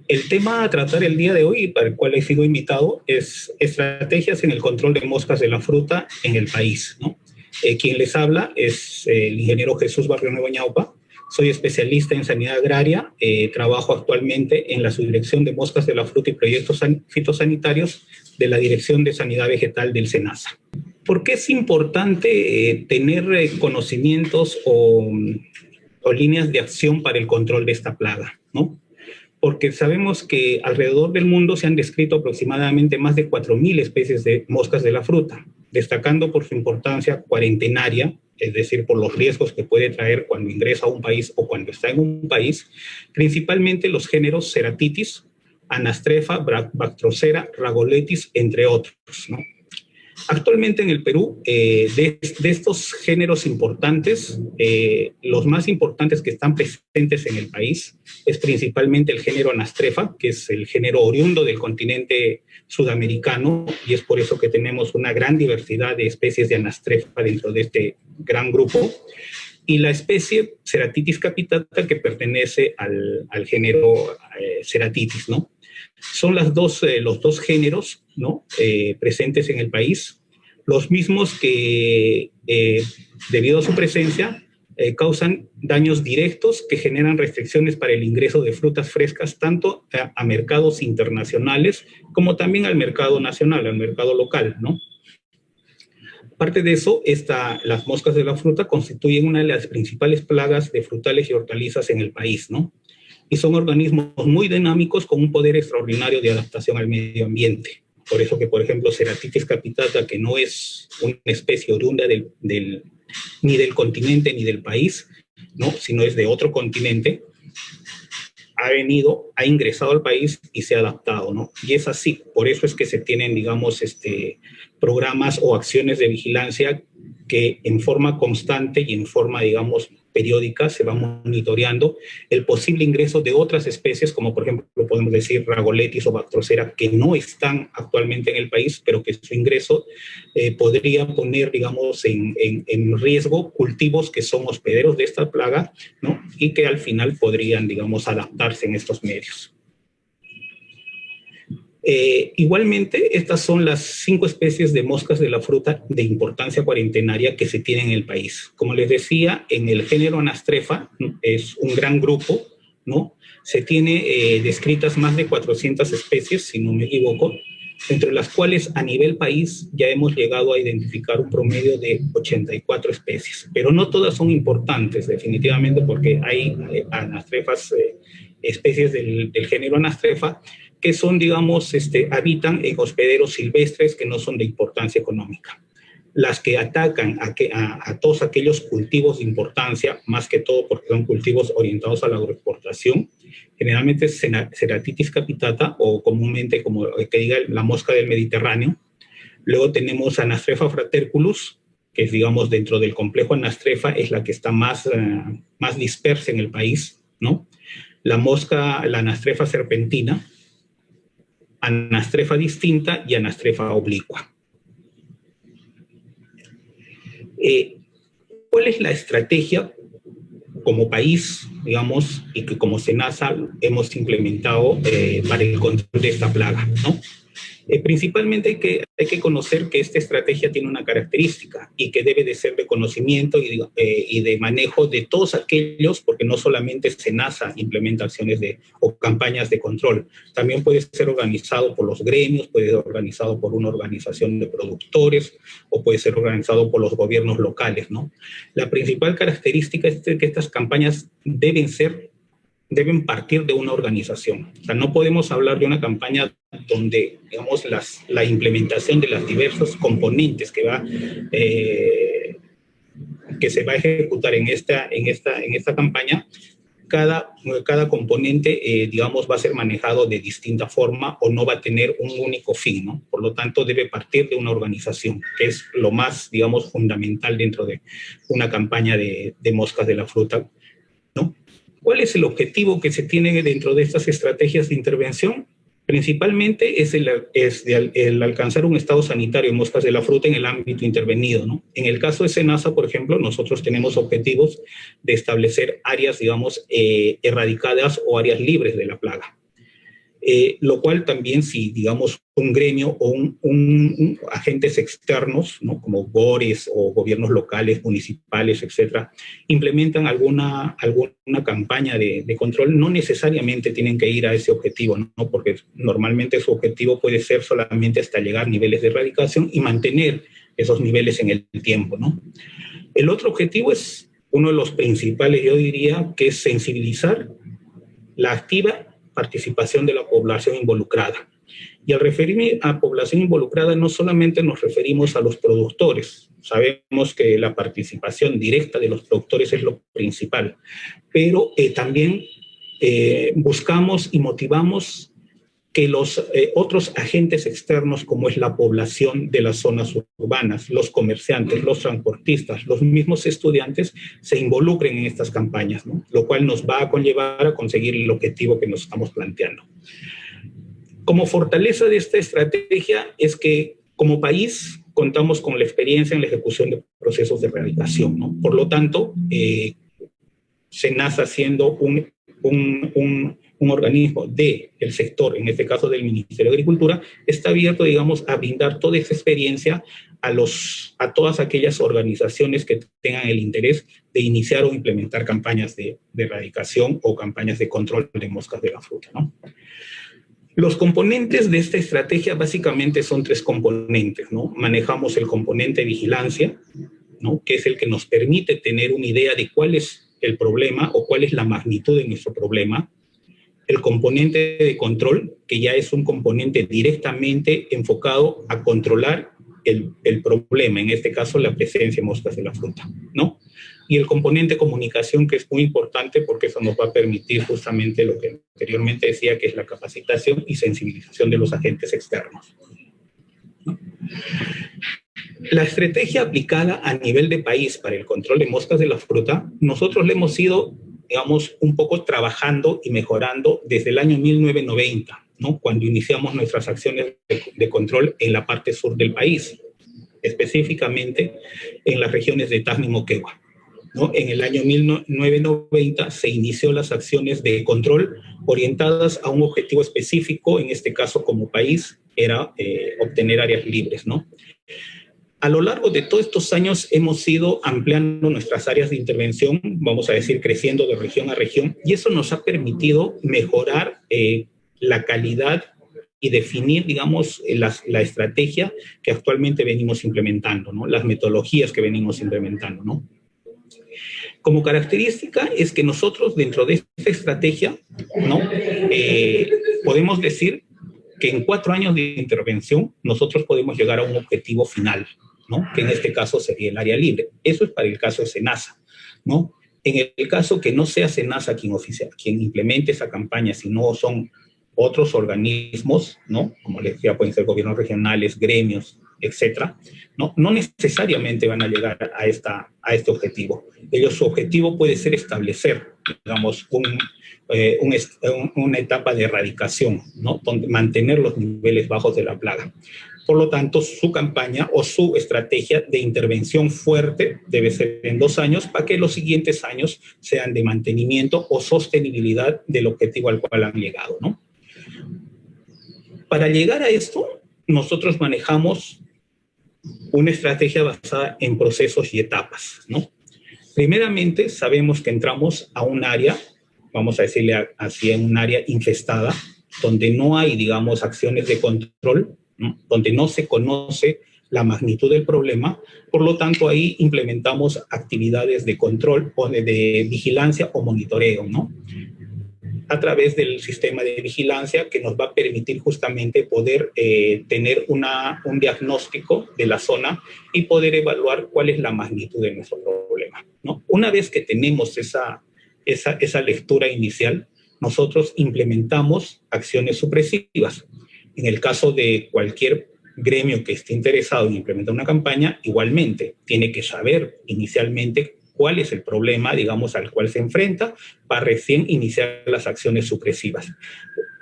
El tema a tratar el día de hoy, para el cual he sido invitado, es estrategias en el control de moscas de la fruta en el país, ¿no? Quien les habla es el ingeniero Jesús Barrionuevo Ñaupa. Soy especialista en sanidad agraria, trabajo actualmente en la subdirección de moscas de la fruta y proyectos fitosanitarios de la Dirección de Sanidad Vegetal del SENASA. ¿Por qué es importante tener conocimientos o líneas de acción para el control de esta plaga, ¿no? Porque sabemos que alrededor del mundo se han descrito aproximadamente más de 4.000 especies de moscas de la fruta, destacando por su importancia cuarentenaria, es decir, por los riesgos que puede traer cuando ingresa a un país o cuando está en un país, principalmente los géneros Ceratitis, Anastrefa, Bactrocera, Ragoletis, entre otros, ¿no? Actualmente en el Perú, de estos géneros importantes, los más importantes que están presentes en el país es principalmente el género Anastrefa, que es el género oriundo del continente sudamericano, y es por eso que tenemos una gran diversidad de especies de Anastrefa dentro de este gran grupo, y la especie Ceratitis capitata, que pertenece al género Ceratitis, ¿no? Son los dos géneros, ¿no? Presentes en el país, los mismos que, debido a su presencia, causan daños directos que generan restricciones para el ingreso de frutas frescas tanto a mercados internacionales como también al mercado nacional, al mercado local, ¿no? Aparte de eso, las moscas de la fruta constituyen una de las principales plagas de frutales y hortalizas en el país, ¿no? Y son organismos muy dinámicos con un poder extraordinario de adaptación al medio ambiente. Por eso que, por ejemplo, Ceratitis capitata, que no es una especie oriunda ni del continente ni del país, ¿no? Sino es de otro continente, ha ingresado al país y se ha adaptado, ¿no? Y es así, por eso es que se tienen, digamos, programas o acciones de vigilancia que en forma constante y en forma, digamos, periódica se va monitoreando el posible ingreso de otras especies, como por ejemplo podemos decir Ragoletis o Bactrocera, que no están actualmente en el país, pero que su ingreso podría poner, digamos, en riesgo cultivos que son hospederos de esta plaga, ¿no? Y que al final podrían, digamos, adaptarse en estos medios. Igualmente, estas son las 5 especies de moscas de la fruta de importancia cuarentenaria que se tienen en el país. Como les decía, en el género Anastrefa, ¿no? Es un gran grupo, ¿no? Se tiene descritas más de 400 especies, si no me equivoco, entre las cuales a nivel país ya hemos llegado a identificar un promedio de 84 especies. Pero no todas son importantes, definitivamente, porque hay anastrefas, especies del género Anastrefa, que son, digamos, habitan en hospederos silvestres que no son de importancia económica. Las que atacan a todos aquellos cultivos de importancia, más que todo porque son cultivos orientados a la agroexportación, generalmente es Ceratitis capitata, o comúnmente, como que diga, la mosca del Mediterráneo. Luego tenemos Anastrefa fraterculus, que es, digamos, dentro del complejo Anastrefa, es la que está más dispersa en el país, ¿no? La Anastrefa serpentina, Anastrefa distinta y Anastrefa oblicua. ¿Cuál es la estrategia como país, digamos, y que como SENASA hemos implementado para el control de esta plaga, ¿no? Principalmente hay que conocer que esta estrategia tiene una característica y que debe de ser de conocimiento y de manejo de todos aquellos, porque no solamente SENASA implementa acciones o campañas de control, también puede ser organizado por los gremios, puede ser organizado por una organización de productores o puede ser organizado por los gobiernos locales, ¿no? La principal característica es que estas campañas deben partir de una organización. O sea, no podemos hablar de una campaña donde, digamos, la implementación de las diversos componentes que se va a ejecutar en esta campaña, cada componente, digamos, va a ser manejado de distinta forma o no va a tener un único fin, ¿no? Por lo tanto, debe partir de una organización, que es lo más, digamos, fundamental dentro de una campaña de moscas de la fruta, ¿no? ¿Cuál es el objetivo que se tiene dentro de estas estrategias de intervención? Principalmente es el alcanzar un estado sanitario de moscas de la fruta en el ámbito intervenido, ¿no? En el caso de SENASA, por ejemplo, nosotros tenemos objetivos de establecer áreas, digamos, erradicadas o áreas libres de la plaga. lo cual también si, digamos, un gremio o un agentes externos, ¿no? Como GORES o gobiernos locales, municipales, etcétera, implementan alguna campaña de control, no necesariamente tienen que ir a ese objetivo, ¿no? Porque normalmente su objetivo puede ser solamente hasta llegar a niveles de erradicación y mantener esos niveles en el tiempo, ¿no? El otro objetivo es uno de los principales, yo diría, que es sensibilizar la activa participación de la población involucrada. Y al referirme a población involucrada, no solamente nos referimos a los productores. Sabemos que la participación directa de los productores es lo principal, pero también buscamos y motivamos que los otros agentes externos, como es la población de las zonas urbanas, los comerciantes, los transportistas, los mismos estudiantes, se involucren en estas campañas, ¿no? Lo cual nos va a conllevar a conseguir el objetivo que nos estamos planteando. Como fortaleza de esta estrategia es que, como país, contamos con la experiencia en la ejecución de procesos de erradicación, ¿no? Por lo tanto, SENASA, siendo un organismo del sector, en este caso del Ministerio de Agricultura, está abierto, digamos, a brindar toda esa experiencia a todas aquellas organizaciones que tengan el interés de iniciar o implementar campañas de erradicación o campañas de control de moscas de la fruta, ¿no? Los componentes de esta estrategia básicamente son 3 componentes, ¿no? Manejamos el componente de vigilancia, ¿no? Que es el que nos permite tener una idea de cuál es el problema o cuál es la magnitud de nuestro problema. El componente de control, que ya es un componente directamente enfocado a controlar el problema, en este caso la presencia de moscas de la fruta, ¿no? Y el componente de comunicación, que es muy importante porque eso nos va a permitir justamente lo que anteriormente decía, que es la capacitación y sensibilización de los agentes externos, ¿no? La estrategia aplicada a nivel de país para el control de moscas de la fruta, nosotros le hemos ido, digamos, un poco trabajando y mejorando desde el año 1990, ¿no? Cuando iniciamos nuestras acciones de control en la parte sur del país, específicamente en las regiones de Tacna y Moquegua, ¿no? En el año 1990 se inició las acciones de control orientadas a un objetivo específico, en este caso como país, era obtener áreas libres, ¿no? A lo largo de todos estos años hemos ido ampliando nuestras áreas de intervención, vamos a decir, creciendo de región a región, y eso nos ha permitido mejorar la calidad y definir, digamos, la estrategia que actualmente venimos implementando, ¿no? Las metodologías que venimos implementando, ¿no? Como característica es que nosotros dentro de esta estrategia, ¿no? Podemos decir que en 4 años de intervención nosotros podemos llegar a un objetivo final, ¿no? Que en este caso sería el área libre. Eso es para el caso de SENASA, ¿no? En el caso que no sea SENASA quien implemente esa campaña, sino son otros organismos, ¿no? Como les decía, pueden ser gobiernos regionales, gremios, etcétera, no necesariamente van a llegar a este objetivo. Su objetivo puede ser establecer, digamos, una etapa de erradicación, ¿no? Donde mantener los niveles bajos de la plaga. Por lo tanto, su campaña o su estrategia de intervención fuerte debe ser en 2 años para que los siguientes años sean de mantenimiento o sostenibilidad del objetivo al cual han llegado, ¿no? Para llegar a esto, nosotros manejamos una estrategia basada en procesos y etapas, ¿no? Primeramente, sabemos que entramos a un área, vamos a decirle así, en un área infestada, donde no hay, digamos, acciones de control, ¿no? Donde no se conoce la magnitud del problema. Por lo tanto, ahí implementamos actividades de control o de vigilancia o monitoreo, ¿no? A través del sistema de vigilancia que nos va a permitir justamente poder tener un diagnóstico de la zona y poder evaluar cuál es la magnitud de nuestro problema, ¿no? Una vez que tenemos esa lectura inicial, nosotros implementamos acciones supresivas. En el caso de cualquier gremio que esté interesado en implementar una campaña, igualmente tiene que saber inicialmente cuál es el problema, digamos, al cual se enfrenta para recién iniciar las acciones supresivas.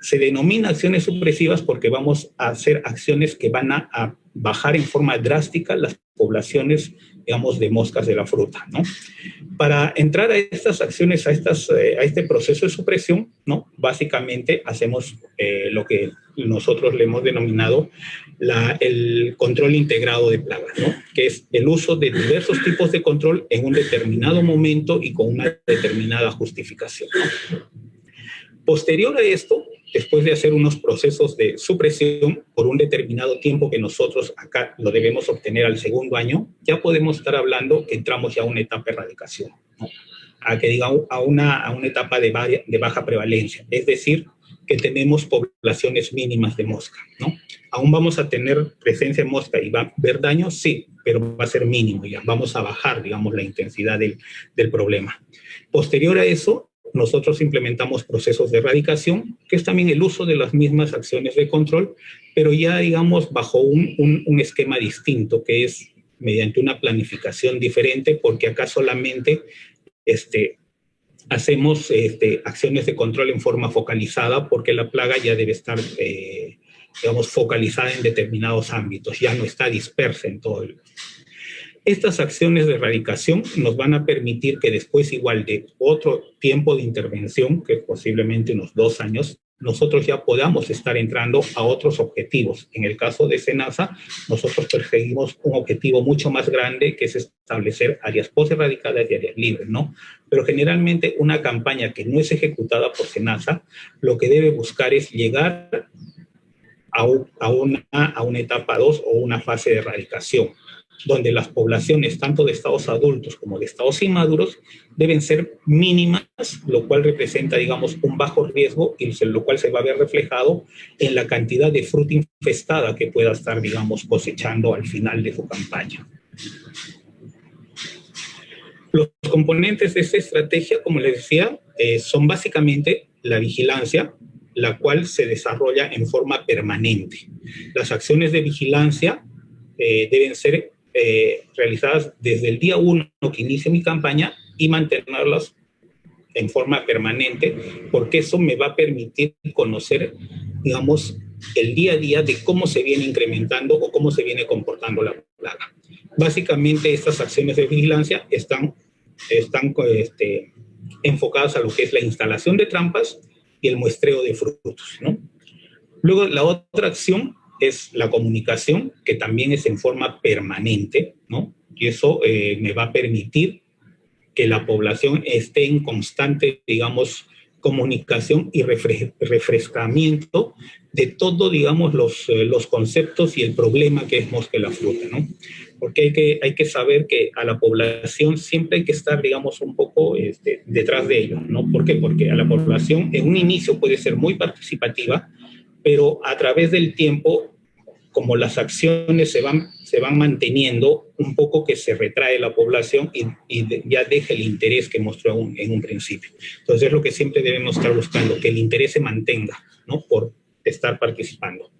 Se denomina acciones supresivas porque vamos a hacer acciones que van a bajar en forma drástica las poblaciones, digamos, de moscas de la fruta, ¿no? Para entrar a estas acciones, a este proceso de supresión, ¿no? Básicamente hacemos lo que nosotros le hemos denominado el control integrado de plagas, ¿no? Que es el uso de diversos tipos de control en un determinado momento y con una determinada justificación, ¿no? Posterior a esto, después de hacer unos procesos de supresión por un determinado tiempo que nosotros acá lo debemos obtener al segundo año, ya podemos estar hablando que entramos ya a una etapa de erradicación, ¿no? A una etapa de baja prevalencia, es decir, que tenemos poblaciones mínimas de mosca, ¿no? Aún vamos a tener presencia de mosca y va a haber daño, sí, pero va a ser mínimo ya, vamos a bajar, digamos, la intensidad del problema. Posterior a eso, nosotros implementamos procesos de erradicación, que es también el uso de las mismas acciones de control, pero ya, digamos, bajo un esquema distinto, que es mediante una planificación diferente, porque acá solamente hacemos acciones de control en forma focalizada, porque la plaga ya debe estar, digamos, focalizada en determinados ámbitos, ya no está dispersa en todo el... Estas acciones de erradicación nos van a permitir que después, igual de otro tiempo de intervención, que posiblemente unos 2 años, nosotros ya podamos estar entrando a otros objetivos. En el caso de SENASA, nosotros perseguimos un objetivo mucho más grande, que es establecer áreas posterradicadas y áreas libres, ¿no? Pero generalmente una campaña que no es ejecutada por SENASA, lo que debe buscar es llegar a una etapa 2 o una fase de erradicación, donde las poblaciones, tanto de estados adultos como de estados inmaduros, deben ser mínimas, lo cual representa, digamos, un bajo riesgo y lo cual se va a ver reflejado en la cantidad de fruta infestada que pueda estar, digamos, cosechando al final de su campaña. Los componentes de esta estrategia, como les decía, son básicamente la vigilancia, la cual se desarrolla en forma permanente. Las acciones de vigilancia deben ser realizadas desde el día 1 que inicie mi campaña y mantenerlas en forma permanente, porque eso me va a permitir conocer, digamos, el día a día de cómo se viene incrementando o cómo se viene comportando la plaga. Básicamente estas acciones de vigilancia están enfocadas a lo que es la instalación de trampas y el muestreo de frutos, ¿no? Luego la otra acción es la comunicación, que también es en forma permanente, ¿no? Y eso me va a permitir que la población esté en constante, digamos, comunicación y refrescamiento de todo, digamos, los conceptos y el problema que es mosca de la fruta, ¿no? Porque hay que saber que a la población siempre hay que estar, digamos, un poco detrás de ellos, ¿no? ¿Por qué? Porque a la población en un inicio puede ser muy participativa, pero a través del tiempo, como las acciones se van manteniendo, un poco que se retrae la población y ya deja el interés que mostró en un principio. Entonces es lo que siempre debemos estar buscando, que el interés se mantenga, ¿no? Por estar participando.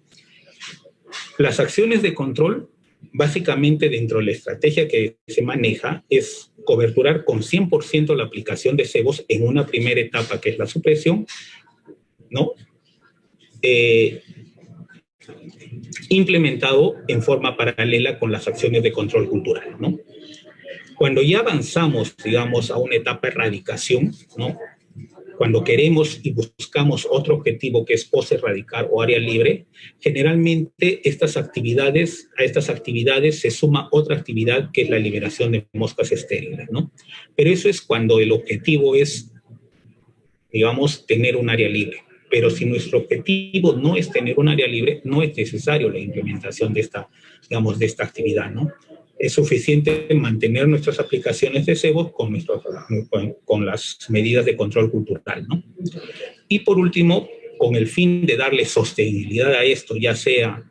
Las acciones de control, básicamente dentro de la estrategia que se maneja, es coberturar con 100% la aplicación de cebos en una primera etapa, que es la supresión, ¿no? Implementado en forma paralela con las acciones de control cultural, ¿no? Cuando ya avanzamos, digamos, a una etapa de erradicación, ¿no? Cuando queremos y buscamos otro objetivo que es post-erradicar o área libre, generalmente a estas actividades se suma otra actividad que es la liberación de moscas estériles, ¿no? Pero eso es cuando el objetivo es, digamos, tener un área libre. Pero si nuestro objetivo no es tener un área libre, no es necesario la implementación de esta actividad, ¿no? Es suficiente mantener nuestras aplicaciones de cebos con las medidas de control cultural, ¿no? Y por último, con el fin de darle sostenibilidad a esto, ya sea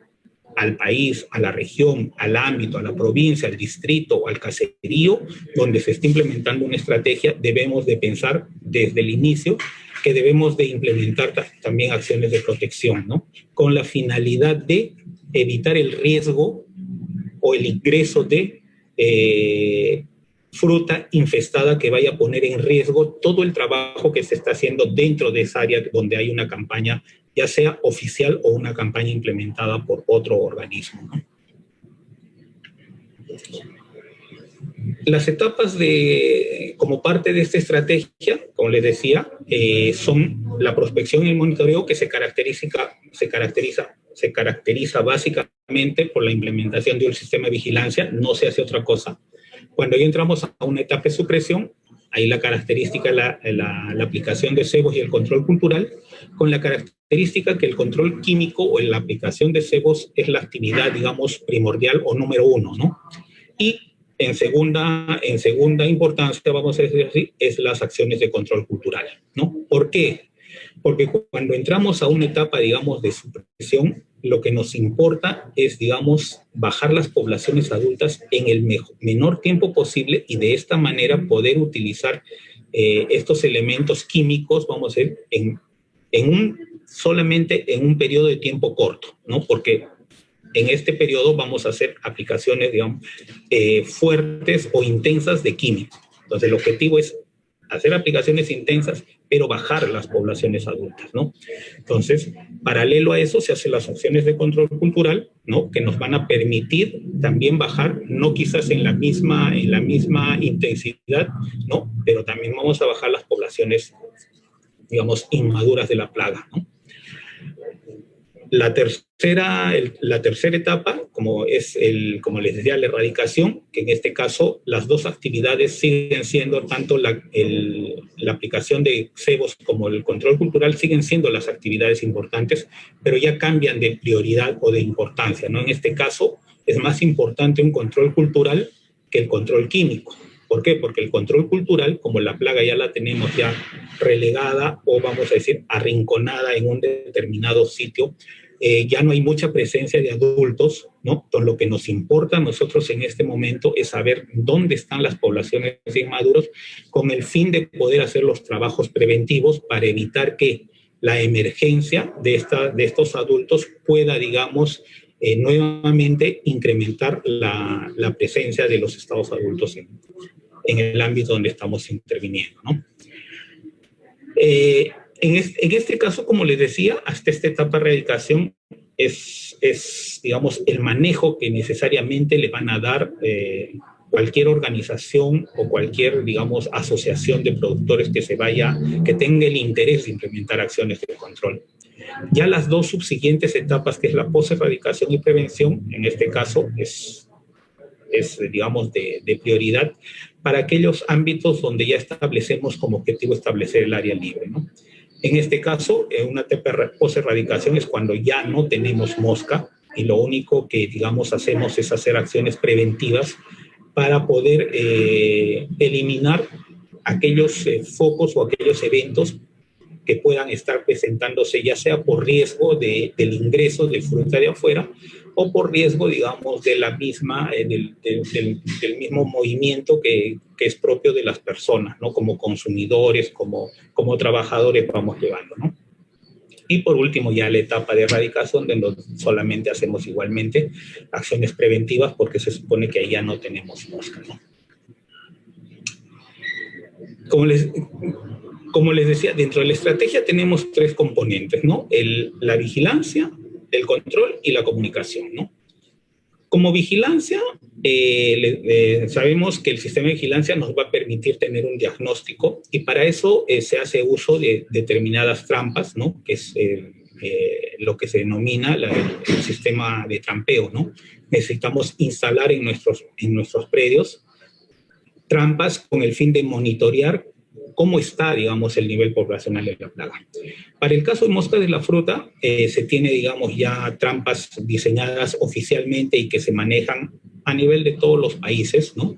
al país, a la región, al ámbito, a la provincia, al distrito o al caserío, donde se está implementando una estrategia, debemos de pensar desde el inicio que debemos de implementar también acciones de protección, ¿no? Con la finalidad de evitar el riesgo o el ingreso de fruta infestada que vaya a poner en riesgo todo el trabajo que se está haciendo dentro de esa área donde hay una campaña, ya sea oficial o una campaña implementada por otro organismo, ¿no? Las etapas como parte de esta estrategia, como les decía, son la prospección y el monitoreo, que se caracteriza básicamente por la implementación de un sistema de vigilancia, no se hace otra cosa. Cuando ya entramos a una etapa de supresión, ahí la característica es la aplicación de cebos y el control cultural, con la característica que el control químico o la aplicación de cebos es la actividad, digamos, primordial o número uno, ¿no? Y en segunda importancia, vamos a decir así, es las acciones de control cultural, ¿no? ¿Por qué? Porque cuando entramos a una etapa, digamos, de supresión, lo que nos importa es, digamos, bajar las poblaciones adultas en el menor tiempo posible y de esta manera poder utilizar estos elementos químicos, vamos a decir, solamente en un periodo de tiempo corto, ¿no? Porque en este periodo vamos a hacer aplicaciones, digamos, fuertes o intensas de químicos. Entonces, el objetivo es hacer aplicaciones intensas, pero bajar las poblaciones adultas, ¿no? Entonces, paralelo a eso se hacen las acciones de control cultural, ¿no? Que nos van a permitir también bajar, no quizás en la misma intensidad, ¿no? Pero también vamos a bajar las poblaciones, digamos, inmaduras de la plaga, ¿no? La tercera etapa, como les decía, la erradicación, que en este caso las dos actividades siguen siendo, tanto la aplicación de cebos como el control cultural siguen siendo las actividades importantes, pero ya cambian de prioridad o de importancia, ¿no? En este caso es más importante un control cultural que el control químico. ¿Por qué? Porque el control cultural, como la plaga ya la tenemos ya relegada o vamos a decir arrinconada en un determinado sitio, ya no hay mucha presencia de adultos, ¿no? Entonces, lo que nos importa a nosotros en este momento es saber dónde están las poblaciones de inmaduros con el fin de poder hacer los trabajos preventivos para evitar que la emergencia de estos adultos pueda, digamos, nuevamente incrementar la presencia de los estados adultos en el ámbito donde estamos interviniendo, ¿no? En este caso, como les decía, hasta esta etapa de erradicación es, digamos, el manejo que necesariamente le van a dar cualquier organización o cualquier, digamos, asociación de productores que tenga el interés de implementar acciones de control. Ya las dos subsiguientes etapas, que es la poserradicación y prevención, en este caso es digamos, de prioridad para aquellos ámbitos donde ya establecemos como objetivo establecer el área libre, ¿no? En este caso, una etapa poserradicación es cuando ya no tenemos mosca y lo único que, digamos, hacemos es hacer acciones preventivas para poder eliminar aquellos focos o aquellos eventos que puedan estar presentándose, ya sea por riesgo del ingreso de fruta de afuera o por riesgo, digamos, de la misma, del mismo movimiento que es propio de las personas, ¿no? Como consumidores, como trabajadores vamos llevando, ¿no? Y por último, ya la etapa de erradicación, donde solamente hacemos igualmente acciones preventivas porque se supone que ahí ya no tenemos mosca, ¿no? Como les decía, dentro de la estrategia tenemos tres componentes, ¿no? La vigilancia, el control y la comunicación, ¿no? Como vigilancia, sabemos que el sistema de vigilancia nos va a permitir tener un diagnóstico y para eso se hace uso de determinadas trampas, ¿no? Que es lo que se denomina el sistema de trampeo, ¿no? Necesitamos instalar en nuestros predios trampas con el fin de monitorear cómo está, digamos, el nivel poblacional de la plaga. Para el caso de mosca de la fruta, se tiene, digamos, ya trampas diseñadas oficialmente y que se manejan a nivel de todos los países, ¿no?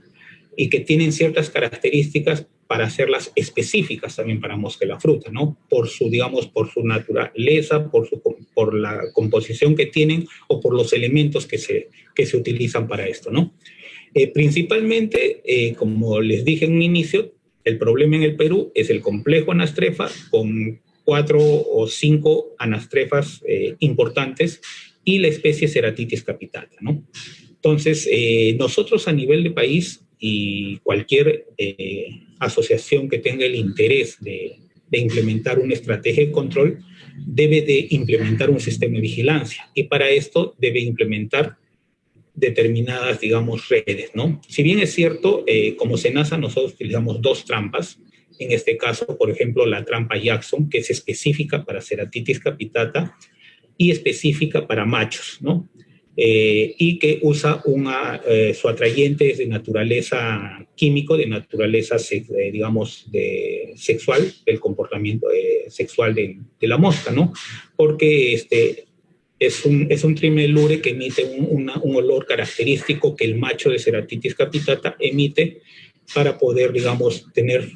Y que tienen ciertas características para hacerlas específicas también para mosca de la fruta, ¿no? Por su, digamos, por su naturaleza, por la composición que tienen o por los elementos que se utilizan para esto, ¿no? Principalmente, como les dije en un inicio, el problema en el Perú es el complejo anastrefa con 4 o 5 anastrefas importantes y la especie Ceratitis capitata, ¿no? Entonces, nosotros a nivel de país y cualquier asociación que tenga el interés de implementar una estrategia de control debe de implementar un sistema de vigilancia y para esto debe implementar determinadas, digamos, redes, ¿no? Si bien es cierto, como SENASA nosotros utilizamos dos trampas, en este caso, por ejemplo, la trampa Jackson, que es específica para Ceratitis capitata y específica para machos, ¿no? Y que usa su atrayente es de naturaleza químico, de naturaleza, digamos, sexual, del comportamiento sexual de la mosca, ¿no? Porque es un trimelure que emite un olor característico que el macho de Ceratitis capitata emite para poder, digamos, tener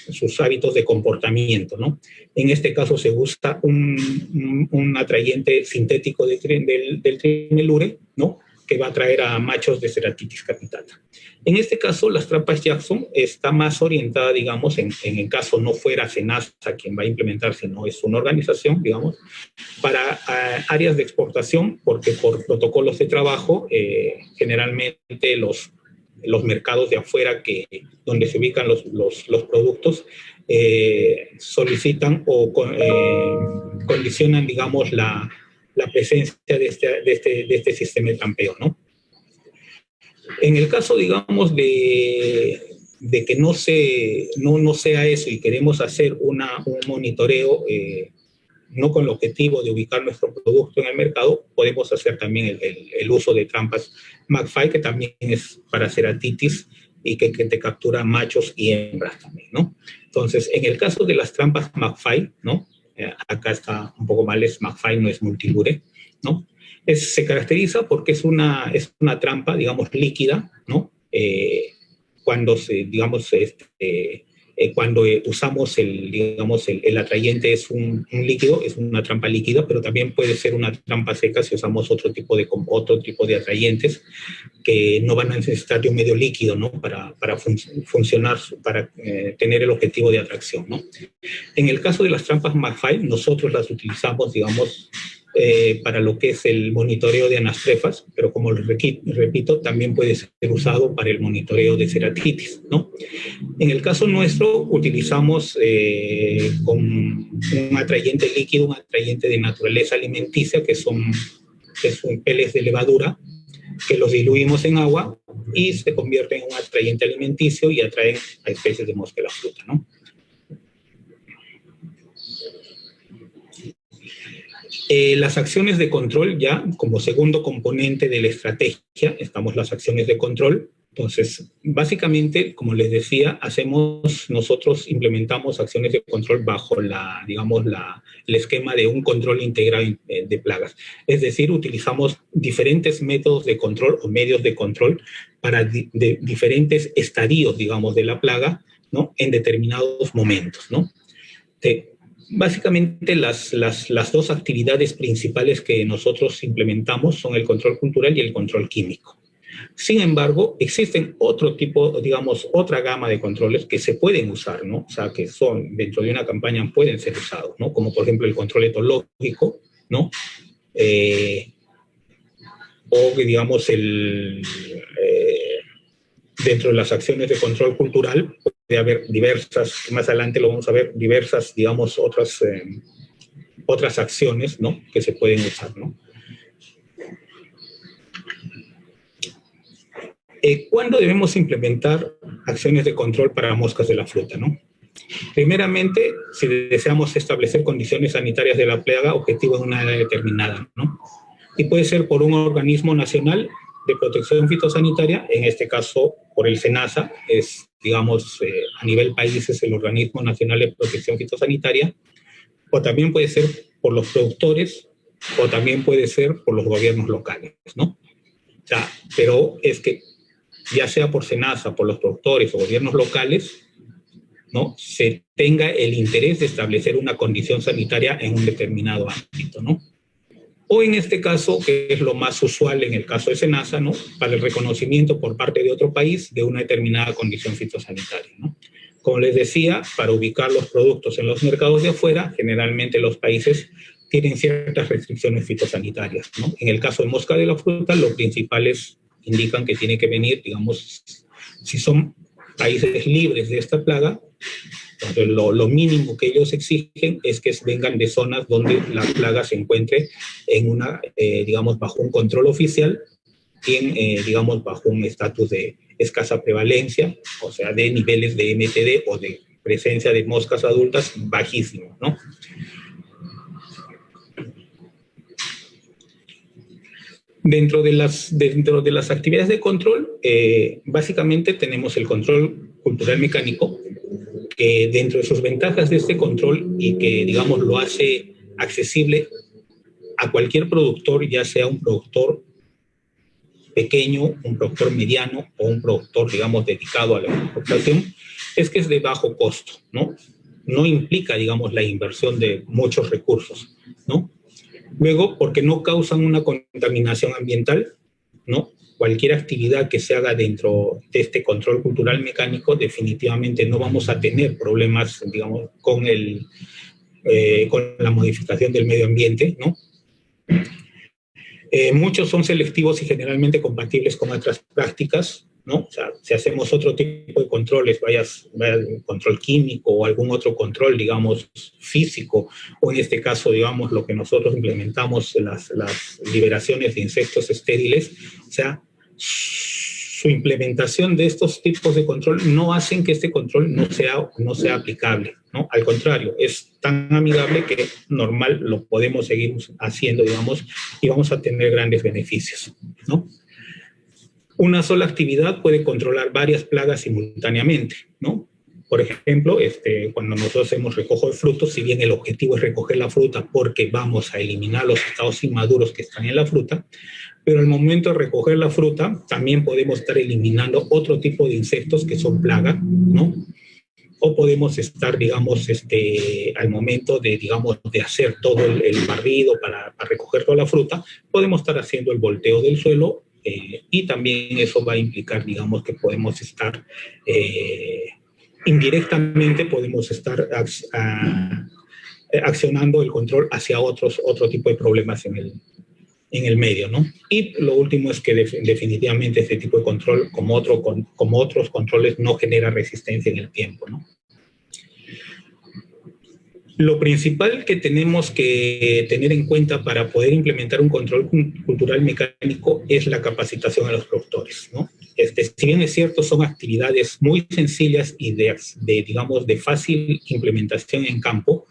sus hábitos de comportamiento, ¿no? En este caso se usa un atrayente sintético del trimelure, ¿no? Que va a atraer a machos de Ceratitis capitata. En este caso, las trampas Jackson está más orientada, digamos, en el caso no fuera SENASA quien va a implementar, sino es una organización, digamos, para áreas de exportación, porque por protocolos de trabajo, generalmente los mercados de afuera donde se ubican los productos solicitan o condicionan, digamos, la presencia de este sistema de trampeo, ¿no? En el caso, digamos, de que no sea eso y queremos hacer un monitoreo no con el objetivo de ubicar nuestro producto en el mercado, podemos hacer también el uso de trampas McFly, que también es para ceratitis y que te captura machos y hembras también, ¿no? Entonces, en el caso de las trampas McFly, ¿no? Acá está un poco mal, es McFly, no es multilure, ¿no? Se caracteriza porque es una trampa, digamos, líquida, ¿no? Cuando cuando usamos el atrayente es un líquido, es una trampa líquida, pero también puede ser una trampa seca si usamos otro tipo de atrayentes que no van a necesitar de un medio líquido, ¿no? Para funcionar, para tener el objetivo de atracción, ¿no? En el caso de las trampas McFly, nosotros las utilizamos, digamos, para lo que es el monitoreo de anastrefas, pero como repito, también puede ser usado para el monitoreo de ceratitis, ¿no? En el caso nuestro, utilizamos con un atrayente líquido, un atrayente de naturaleza alimenticia, que son peles de levadura, que los diluimos en agua y se convierten en un atrayente alimenticio y atraen a especies de mosca de la fruta, ¿no? Las acciones de control, ya como segundo componente de la estrategia, estamos las acciones de control. Entonces, básicamente, como les decía, nosotros implementamos acciones de control bajo el esquema de un control integral de plagas. Es decir, utilizamos diferentes métodos de control o medios de control para de diferentes estadios, digamos, de la plaga, ¿no? En determinados momentos, ¿no? Básicamente las dos actividades principales que nosotros implementamos son el control cultural y el control químico. Sin embargo, existen otro tipo, digamos, otra gama de controles que se pueden usar, ¿no? O sea, que son, dentro de una campaña pueden ser usados, ¿no? Como por ejemplo el control etológico, ¿no? O digamos dentro de las acciones de control cultural puede haber diversas, más adelante lo vamos a ver, diversas, digamos, otras acciones, ¿no? Que se pueden usar, ¿no? ¿Cuándo debemos implementar acciones de control para moscas de la fruta, ¿no? Primeramente, si deseamos establecer condiciones sanitarias de la plaga, objetivo en una área determinada, ¿no? Y puede ser por un organismo nacional de protección fitosanitaria, en este caso por el SENASA, digamos, a nivel país es el Organismo Nacional de Protección Fitosanitaria, o también puede ser por los productores, o también puede ser por los gobiernos locales, ¿no? O sea, pero es que ya sea por SENASA, por los productores o gobiernos locales, ¿no? Se tenga el interés de establecer una condición sanitaria en un determinado ámbito, ¿no? O en este caso, que es lo más usual en el caso de SENASA, ¿no? Para el reconocimiento por parte de otro país de una determinada condición fitosanitaria, ¿no? Como les decía, para ubicar los productos en los mercados de afuera, generalmente los países tienen ciertas restricciones fitosanitarias, ¿no? En el caso de mosca de la fruta, los principales indican que tiene que venir, digamos, si son países libres de esta plaga, entonces lo mínimo que ellos exigen es que vengan de zonas donde la plaga se encuentre en digamos, bajo un control oficial digamos, bajo un estatus de escasa prevalencia, o sea, de niveles de MTD o de presencia de moscas adultas bajísimos, ¿no? Dentro de las actividades de control, básicamente tenemos el control cultural mecánico, que dentro de sus ventajas de este control y que, digamos, lo hace accesible a cualquier productor, ya sea un productor pequeño, un productor mediano o un productor, digamos, dedicado a la exportación, es que es de bajo costo, ¿no? No implica, digamos, la inversión de muchos recursos, ¿no? Luego, porque no causan una contaminación ambiental, ¿no? Cualquier actividad que se haga dentro de este control cultural mecánico, definitivamente no vamos a tener problemas, digamos, con la modificación del medio ambiente, ¿no? Muchos son selectivos y generalmente compatibles con otras prácticas, ¿no? O sea, si hacemos otro tipo de controles, vaya control químico o algún otro control, digamos, físico, o en este caso, digamos, lo que nosotros implementamos, las liberaciones de insectos estériles, o sea, su implementación de estos tipos de control no hacen que este control no sea aplicable, ¿no? Al contrario, es tan amigable que normal lo podemos seguir haciendo, digamos, y vamos a tener grandes beneficios, ¿no? Una sola actividad puede controlar varias plagas simultáneamente, ¿no? Por ejemplo, cuando nosotros hacemos recojo de frutos, si bien el objetivo es recoger la fruta porque vamos a eliminar los estados inmaduros que están en la fruta, pero al momento de recoger la fruta también podemos estar eliminando otro tipo de insectos que son plaga, ¿no? O podemos estar, digamos, al momento de, digamos, de hacer todo el barrido para recoger toda la fruta, podemos estar haciendo el volteo del suelo y también eso va a implicar, digamos, que podemos estar, indirectamente podemos estar accionando el control hacia otro tipo de problemas en el medio, ¿no? Y lo último es que definitivamente este tipo de control, como otros controles, no genera resistencia en el tiempo, ¿no? Lo principal que tenemos que tener en cuenta para poder implementar un control cultural mecánico es la capacitación a los productores, ¿no? Si bien es cierto, son actividades muy sencillas y digamos, de fácil implementación en campo,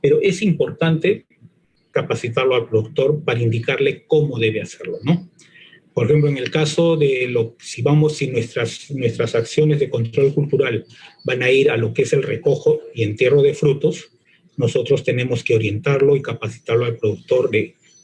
pero es importante capacitarlo al productor para indicarle cómo debe hacerlo, ¿no? Por ejemplo, en el caso de si nuestras acciones de control cultural van a ir a lo que es el recojo y entierro de frutos, nosotros tenemos que orientarlo y capacitarlo al productor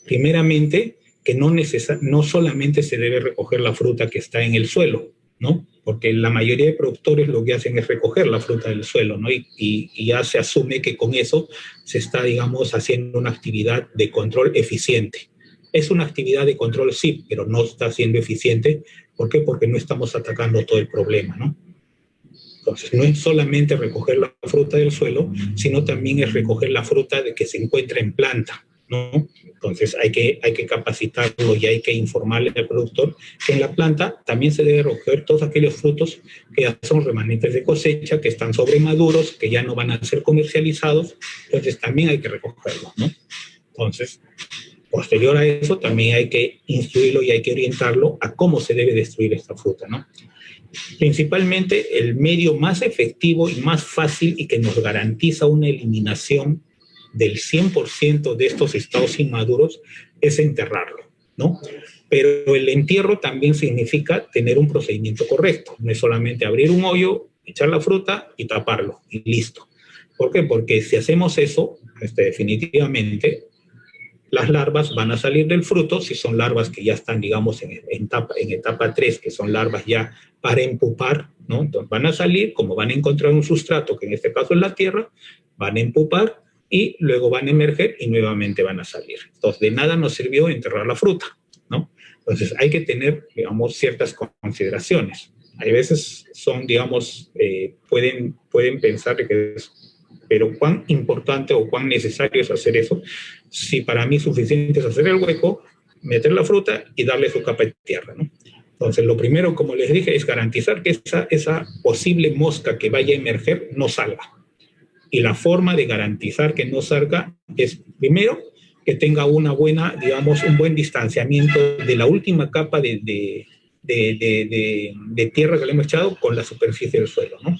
primeramente, que no solamente se debe recoger la fruta que está en el suelo, ¿no? Porque la mayoría de productores lo que hacen es recoger la fruta del suelo, ¿no? Y ya se asume que con eso se está, digamos, haciendo una actividad de control eficiente. Es una actividad de control, sí, pero no está siendo eficiente. ¿Por qué? Porque no estamos atacando todo el problema, ¿no? Entonces, no es solamente recoger la fruta del suelo, sino también es recoger la fruta que se encuentra en planta, ¿no? Entonces, hay que capacitarlo y hay que informarle al productor que en la planta también se debe recoger todos aquellos frutos que ya son remanentes de cosecha, que están sobremaduros, que ya no van a ser comercializados. Entonces, también hay que recogerlos, ¿no? Entonces, posterior a eso, también hay que instruirlo y hay que orientarlo a cómo se debe destruir esta fruta, ¿no? Principalmente el medio más efectivo y más fácil y que nos garantiza una eliminación del 100% de estos estados inmaduros es enterrarlo, ¿no? Pero el entierro también significa tener un procedimiento correcto, no es solamente abrir un hoyo, echar la fruta y taparlo y listo. ¿Por qué? Porque si hacemos eso, definitivamente las larvas van a salir del fruto, si son larvas que ya están, digamos, en etapa 3, que son larvas ya para empupar, ¿no? Entonces van a salir, como van a encontrar un sustrato, que en este caso es la tierra, van a empupar y luego van a emerger y nuevamente van a salir. Entonces, de nada nos sirvió enterrar la fruta, ¿no? Entonces, hay que tener, digamos, ciertas consideraciones. Hay veces son, digamos, pueden pensar que es, pero cuán importante o cuán necesario es hacer eso, si para mí suficiente es hacer el hueco, meter la fruta y darle su capa de tierra, ¿no? Entonces, lo primero, como les dije, es garantizar que esa posible mosca que vaya a emerger no salga. Y la forma de garantizar que no salga es, primero, que tenga una buena, digamos, un buen distanciamiento de la última capa de tierra que le hemos echado con la superficie del suelo, ¿no?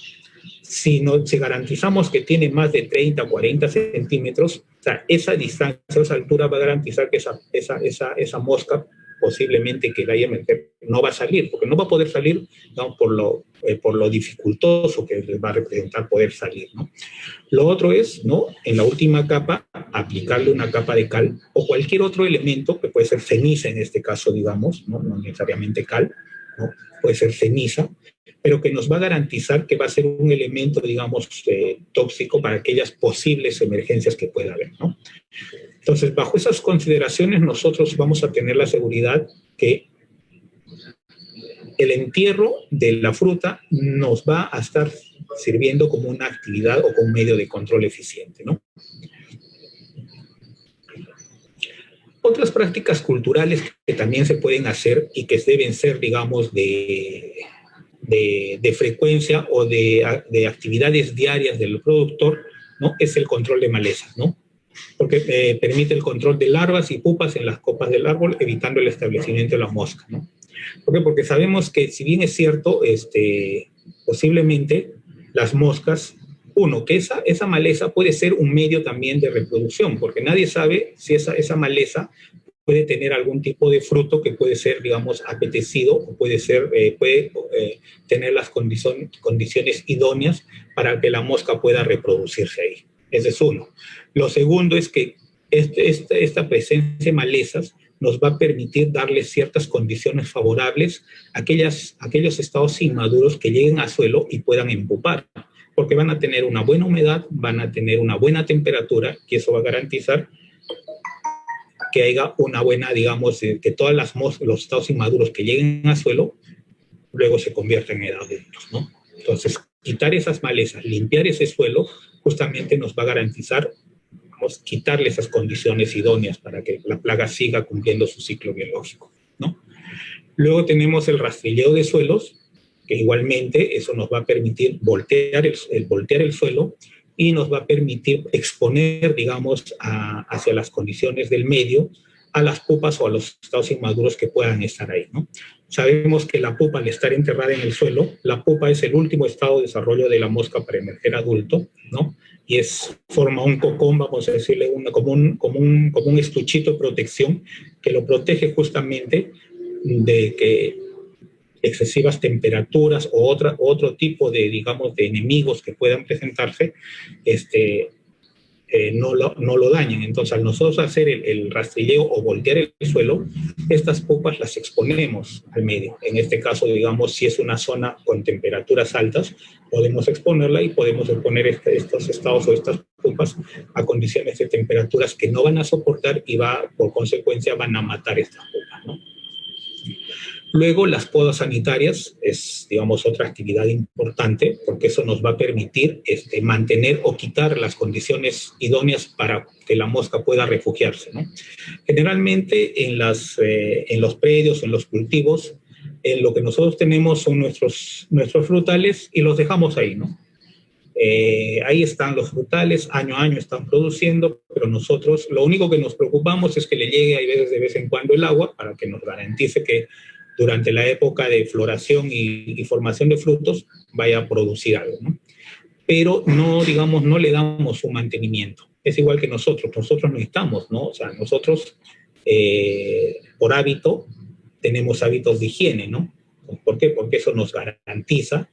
Si garantizamos que tiene más de 30 o 40 centímetros, o sea, esa distancia, esa altura va a garantizar que esa mosca posiblemente que la haya meter no va a salir, porque no va a poder salir, ¿no? Por lo dificultoso que les va a representar poder salir, ¿no? Lo otro es, ¿no? En la última capa, aplicarle una capa de cal o cualquier otro elemento, que puede ser ceniza en este caso, digamos, ¿no? No necesariamente cal, ¿no? Puede ser ceniza, pero que nos va a garantizar que va a ser un elemento, digamos, tóxico para aquellas posibles emergencias que pueda haber, ¿no? Entonces, bajo esas consideraciones, nosotros vamos a tener la seguridad que el entierro de la fruta nos va a estar sirviendo como una actividad o como un medio de control eficiente, ¿no? Otras prácticas culturales que también se pueden hacer y que deben ser, digamos, de frecuencia o de actividades diarias del productor, ¿no? Es el control de malezas, ¿no? Porque permite el control de larvas y pupas en las copas del árbol, evitando el establecimiento de la mosca, ¿no? ¿Por qué? Porque sabemos que, si bien es cierto, posiblemente las moscas, que esa maleza puede ser un medio también de reproducción, porque nadie sabe si esa maleza puede tener algún tipo de fruto que puede ser, digamos, apetecido, o puede tener las condiciones idóneas para que la mosca pueda reproducirse ahí. Ese es uno. Lo segundo es que esta presencia de malezas nos va a permitir darle ciertas condiciones favorables a aquellos estados inmaduros que lleguen a suelo y puedan empupar, porque van a tener una buena humedad, van a tener una buena temperatura, y eso va a garantizar que haya una buena, digamos, que todos los estados inmaduros que lleguen a suelo luego se conviertan en adultos, ¿no? Entonces, quitar esas malezas, limpiar ese suelo, justamente nos va a garantizar, vamos, quitarle esas condiciones idóneas para que la plaga siga cumpliendo su ciclo biológico, ¿no? Luego tenemos el rastrilleo de suelos, que igualmente eso nos va a permitir voltear el suelo y nos va a permitir exponer, digamos, hacia las condiciones del medio a las pupas o a los estados inmaduros que puedan estar ahí, ¿no? Sabemos que la pupa, al estar enterrada en el suelo, la pupa es el último estado de desarrollo de la mosca para emerger adulto, ¿no? Y forma un cocón, vamos a decirle, como un estuchito de protección que lo protege justamente de que excesivas temperaturas o otro tipo de, digamos, de enemigos que puedan presentarse, no lo dañen. Entonces, al nosotros hacer el rastrilleo o voltear el suelo, estas pupas las exponemos al medio. En este caso, digamos, si es una zona con temperaturas altas, podemos exponerla y podemos exponer estos estados o estas pupas a condiciones de temperaturas que no van a soportar y por consecuencia van a matar estas pupas, ¿no? Luego, las podas sanitarias es, digamos, otra actividad importante, porque eso nos va a permitir mantener o quitar las condiciones idóneas para que la mosca pueda refugiarse, ¿no? Generalmente en los predios, en los cultivos, lo que nosotros tenemos son nuestros frutales y los dejamos ahí, ¿no? Ahí están los frutales, año a año están produciendo, pero nosotros lo único que nos preocupamos es que le llegue de vez en cuando el agua para que nos garantice que durante la época de floración y formación de frutos vaya a producir algo, ¿no? Pero no, digamos, no le damos un mantenimiento. Es igual que nosotros necesitamos, ¿no? O sea, nosotros por hábito tenemos hábitos de higiene, ¿no? ¿Por qué? Porque eso nos garantiza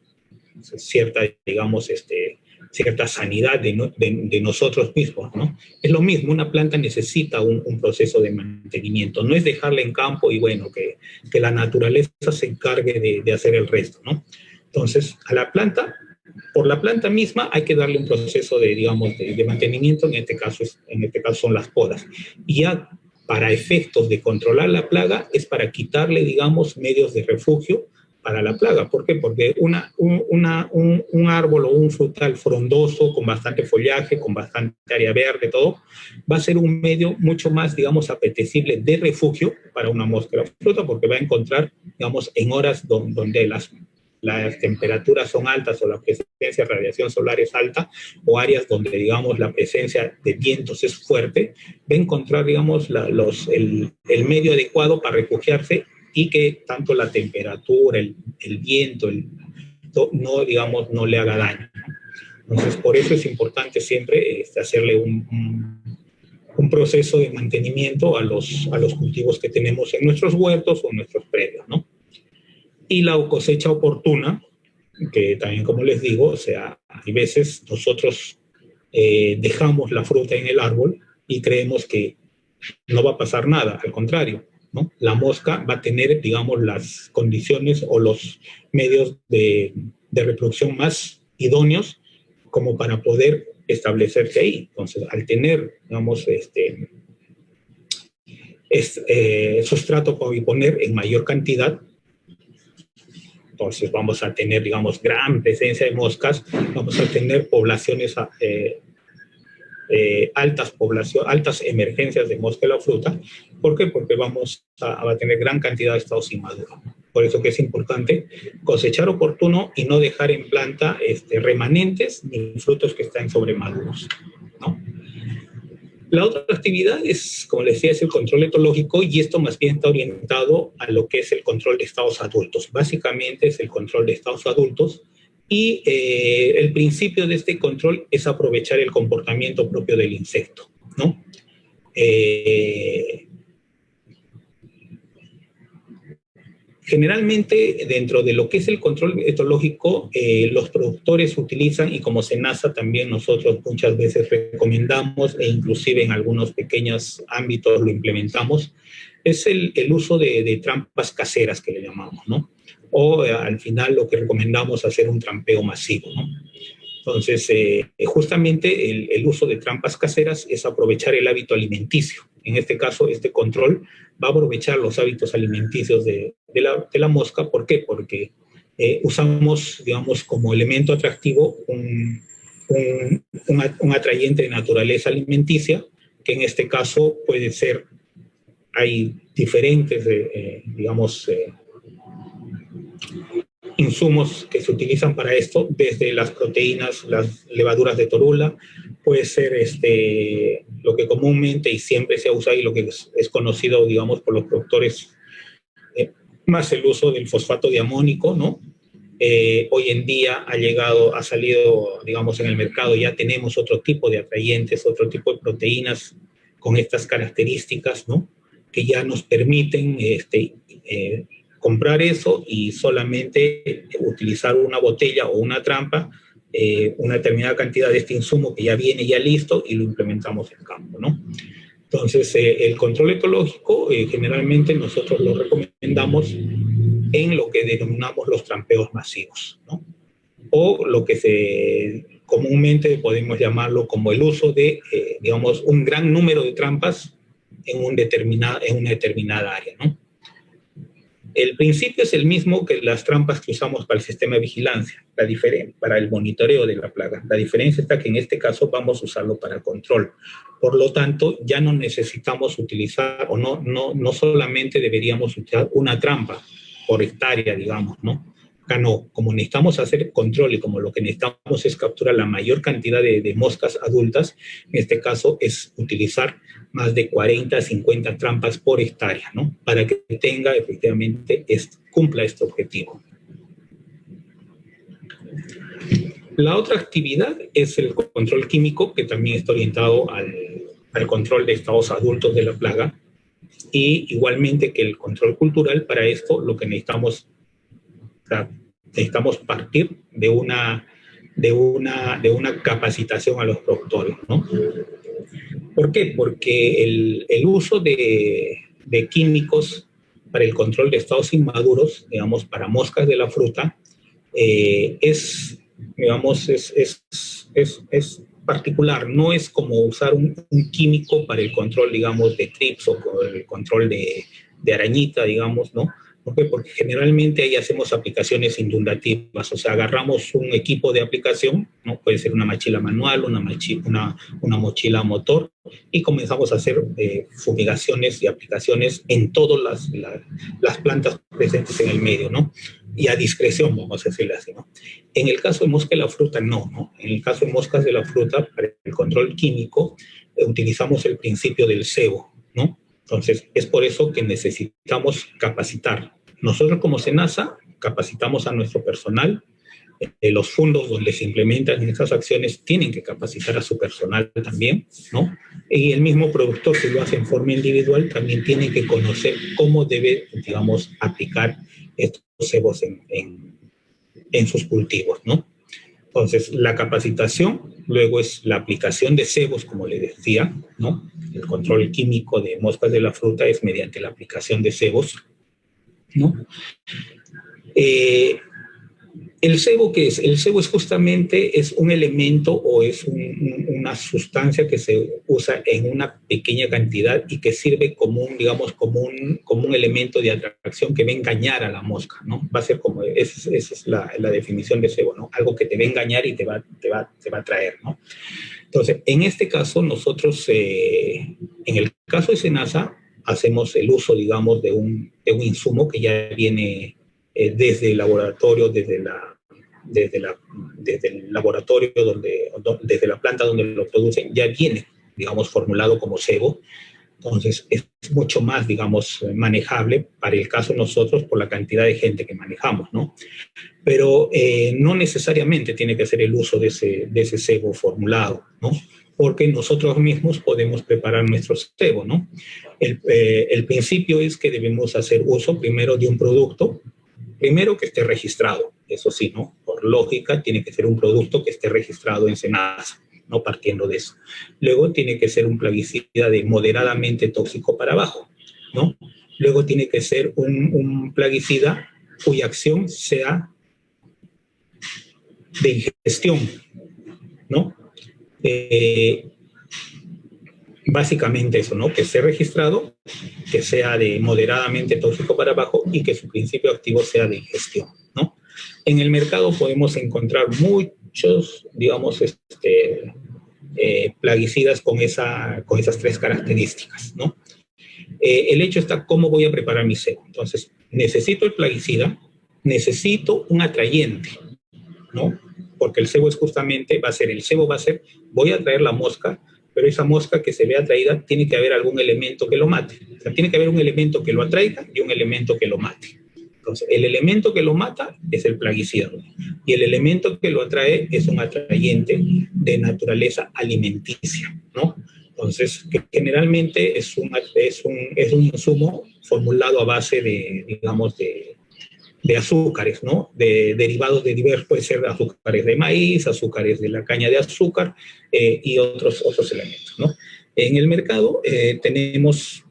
cierta, digamos, cierta sanidad de nosotros mismos, ¿no? Es lo mismo, una planta necesita un proceso de mantenimiento, no es dejarla en campo y bueno, que la naturaleza se encargue de hacer el resto, ¿no? Entonces, por la planta misma hay que darle un proceso digamos, de mantenimiento, en este caso son las podas. Y ya para efectos de controlar la plaga es para quitarle, digamos, medios de refugio para la plaga. ¿Por qué? Porque un árbol o un frutal frondoso, con bastante follaje, con bastante área verde, todo, va a ser un medio mucho más, digamos, apetecible de refugio para una mosca de la fruta, porque va a encontrar, digamos, en horas donde las temperaturas son altas o la presencia de radiación solar es alta, o áreas donde, digamos, la presencia de vientos es fuerte, va a encontrar, digamos, el medio adecuado para refugiarse y que tanto la temperatura, el viento, no, digamos, no le haga daño. Entonces, por eso es importante siempre hacerle un proceso de mantenimiento a los cultivos que tenemos en nuestros huertos o en nuestros predios, ¿no? Y la cosecha oportuna, que también, como les digo, o sea, hay veces nosotros dejamos la fruta en el árbol y creemos que no va a pasar nada, al contrario, ¿no? La mosca va a tener, digamos, las condiciones o los medios de reproducción más idóneos como para poder establecerse ahí. Entonces, al tener, digamos, sustrato para poner en mayor cantidad, entonces vamos a tener, digamos, gran presencia de moscas, vamos a tener poblaciones, altas emergencias de mosca en la fruta. ¿Por qué? Porque vamos a tener gran cantidad de estados inmaduros. Por eso que es importante cosechar oportuno y no dejar en planta remanentes ni frutos que están sobremaduros, ¿no? La otra actividad es, como les decía, es el control etológico, y esto más bien está orientado a lo que es el control de estados adultos. Básicamente es el control de estados adultos, y el principio de este control es aprovechar el comportamiento propio del insecto, ¿no? Generalmente, dentro de lo que es el control etológico, los productores utilizan, y como SENASA también nosotros muchas veces recomendamos, e inclusive en algunos pequeños ámbitos lo implementamos, es el uso de trampas caseras, que le llamamos, ¿no? O al final lo que recomendamos, hacer un trampeo masivo, ¿no? Entonces, justamente el uso de trampas caseras es aprovechar el hábito alimenticio. En este caso, este control va a aprovechar los hábitos alimenticios de la mosca. ¿Por qué? Porque usamos, digamos, como elemento atractivo un atrayente de naturaleza alimenticia, que en este caso puede ser, hay diferentes, digamos, insumos que se utilizan para esto, desde las proteínas, las levaduras de torula, puede ser lo que comúnmente y siempre se usa, y lo que es conocido, digamos, por los productores, más el uso del fosfato diamónico, ¿no? Hoy en día ha salido, digamos, en el mercado, ya tenemos otro tipo de atrayentes, otro tipo de proteínas con estas características, ¿no? Que ya nos permiten comprar eso y solamente utilizar una botella o una trampa, una determinada cantidad de este insumo que ya viene ya listo, y lo implementamos en campo, ¿no? Entonces, el control ecológico generalmente nosotros lo recomendamos en lo que denominamos los trampeos masivos, ¿no? O lo que comúnmente podemos llamarlo como el uso de, digamos, un gran número de trampas en una determinada área, ¿no? El principio es el mismo que las trampas que usamos para el sistema de vigilancia, para el monitoreo de la plaga. La diferencia está que en este caso vamos a usarlo para control. Por lo tanto, ya no necesitamos utilizar, o no solamente deberíamos utilizar una trampa por hectárea, digamos, ¿no? Acá no, como necesitamos hacer control y como lo que necesitamos es capturar la mayor cantidad de moscas adultas, en este caso es utilizar más de 40, 50 trampas por hectárea, ¿no? Para que tenga efectivamente, cumpla este objetivo. La otra actividad es el control químico, que también está orientado al control de estados adultos de la plaga, y igualmente que el control cultural. Para esto lo que necesitamos partir de una capacitación a los productores, ¿no? ¿Por qué? Porque el uso de químicos para el control de estados inmaduros, digamos, para moscas de la fruta, es particular. No es como usar un químico para el control, digamos, de trips, o el control de arañita, digamos, ¿no? ¿Por qué? Porque generalmente ahí hacemos aplicaciones indundativas, o sea, agarramos un equipo de aplicación, ¿no? Puede ser una mochila manual, una mochila a motor, y comenzamos a hacer fumigaciones y aplicaciones en todas las plantas presentes en el medio, ¿no? y a discreción, vamos a decirlo así, ¿no? En el caso de mosca de la fruta, no, ¿no? En el caso de moscas de la fruta, para el control químico, utilizamos el principio del cebo, ¿no? Entonces, es por eso que necesitamos capacitar. Nosotros como SENASA capacitamos a nuestro personal. Los fondos donde se implementan estas acciones tienen que capacitar a su personal también, ¿no? Y el mismo productor, si lo hace en forma individual, también tiene que conocer cómo debe, digamos, aplicar estos cebos en sus cultivos, ¿no? Entonces, la capacitación, luego es la aplicación de cebos, como le decía, ¿no? El control químico de moscas de la fruta es mediante la aplicación de cebos, ¿no? ¿El cebo qué es? El cebo es justamente es un elemento o es una sustancia que se usa en una pequeña cantidad y que sirve como un, digamos, como un elemento de atracción que va a engañar a la mosca, ¿no? Va a ser como, esa es la definición de cebo, ¿no? Algo que te va a engañar y te va a atraer, ¿no? Entonces, en este caso, nosotros, en el caso de SENASA, hacemos el uso, digamos, de un insumo que ya viene desde el laboratorio, desde el laboratorio, desde la planta donde lo producen, ya viene, digamos, formulado como cebo. Entonces, es mucho más, digamos, manejable para el caso de nosotros por la cantidad de gente que manejamos, ¿no? Pero no necesariamente tiene que ser el uso de ese cebo formulado, ¿no? Porque nosotros mismos podemos preparar nuestro cebo, ¿no? El principio es que debemos hacer uso primero de un producto, primero que esté registrado, eso sí, ¿no? Por lógica, tiene que ser un producto que esté registrado en SENASA, no partiendo de eso. Luego tiene que ser un plaguicida de moderadamente tóxico para abajo, ¿no? Luego tiene que ser un plaguicida cuya acción sea de ingestión, ¿no? Básicamente eso, ¿no? Que esté registrado, que sea de moderadamente tóxico para abajo y que su principio activo sea de ingestión, ¿no? En el mercado podemos encontrar muchos, digamos, plaguicidas con esas tres características, ¿no? El hecho está cómo voy a preparar mi cebo. Entonces, necesito el plaguicida, necesito un atrayente, ¿no? Porque el cebo es justamente, voy a traer la mosca, pero esa mosca que se vea atraída tiene que haber algún elemento que lo mate. O sea, tiene que haber un elemento que lo atraiga y un elemento que lo mate. Entonces, el elemento que lo mata es el plaguicida, ¿no? Y el elemento que lo atrae es un atrayente de naturaleza alimenticia, ¿no? Entonces, que generalmente es un insumo formulado a base de, digamos, de azúcares, ¿no? De derivados de diversos, puede ser azúcares de maíz, azúcares de la caña de azúcar y otros elementos, ¿no? En el mercado tenemos,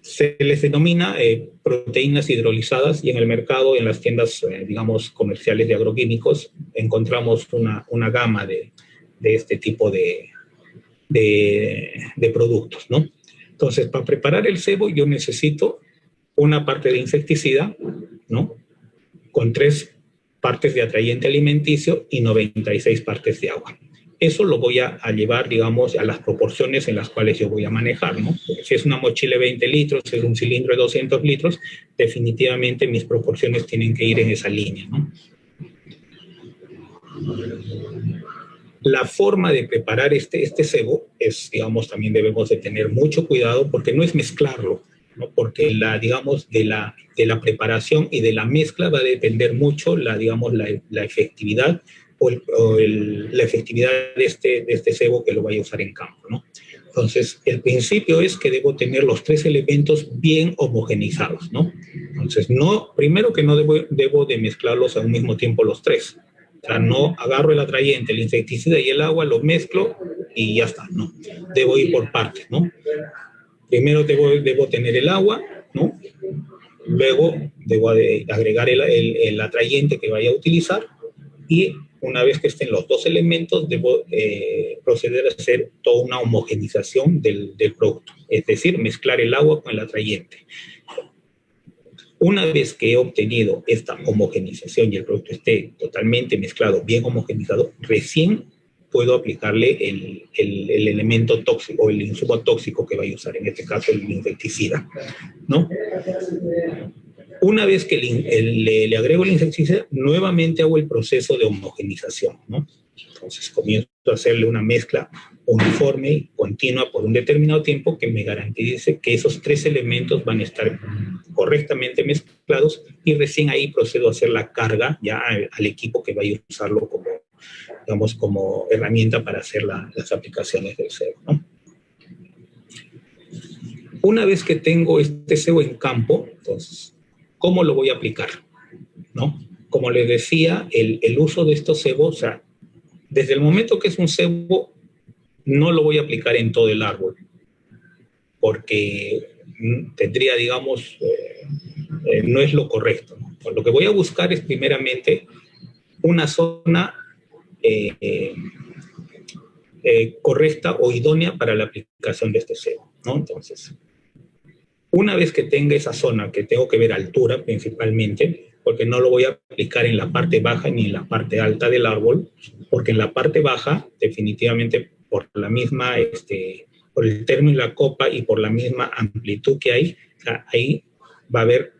se les denomina proteínas hidrolizadas y en el mercado, en las tiendas, digamos, comerciales de agroquímicos, encontramos una gama de este tipo de productos, ¿no? Entonces, para preparar el cebo yo necesito una parte de insecticida, ¿no? Con 3 partes de atrayente alimenticio y 96 partes de agua. Eso lo voy a llevar, digamos, a las proporciones en las cuales yo voy a manejar, ¿no? Si es una mochila de 20 litros, si es un cilindro de 200 litros, definitivamente mis proporciones tienen que ir en esa línea, ¿no? La forma de preparar este cebo es, digamos, también debemos de tener mucho cuidado porque no es mezclarlo, ¿no? Porque digamos, de la preparación y de la mezcla va a depender mucho digamos, la efectividad la efectividad de este cebo que lo vaya a usar en campo, ¿no? Entonces, el principio es que debo tener los 3 elementos bien homogenizados, ¿no? Entonces, primero que no debo de mezclarlos al mismo tiempo los 3. O sea, no agarro el atrayente, el insecticida y el agua, lo mezclo y ya está, ¿no? Debo ir por partes, ¿no? Primero debo tener el agua, ¿no? Luego debo agregar el atrayente que vaya a utilizar y una vez que estén los 2 elementos, debo proceder a hacer toda una homogenización del producto, es decir, mezclar el agua con el atrayente. Una vez que he obtenido esta homogenización y el producto esté totalmente mezclado, bien homogenizado, recién puedo aplicarle el elemento tóxico o el insumo tóxico que vaya a usar, en este caso el insecticida, ¿no? Una vez que le agrego el insecticida, nuevamente hago el proceso de homogenización, ¿no? Entonces comienzo a hacerle una mezcla uniforme y continua por un determinado tiempo que me garantice que esos tres elementos van a estar correctamente mezclados, y recién ahí procedo a hacer la carga ya al equipo que vaya a usarlo como, digamos, como herramienta para hacer las aplicaciones del cebo, ¿no? Una vez que tengo este cebo en campo, entonces, ¿cómo lo voy a aplicar? ¿No? Como les decía, el uso de estos cebos, o sea, desde el momento que es un cebo, no lo voy a aplicar en todo el árbol, porque tendría, digamos, no es lo correcto, ¿no? Pues lo que voy a buscar es primeramente una zona correcta o idónea para la aplicación de este cebo, ¿no? Entonces, una vez que tenga esa zona, que tengo que ver altura principalmente, porque no lo voy a aplicar en la parte baja ni en la parte alta del árbol, porque en la parte baja, definitivamente, por la misma, por el término de la copa y por la misma amplitud que hay, ahí va a haber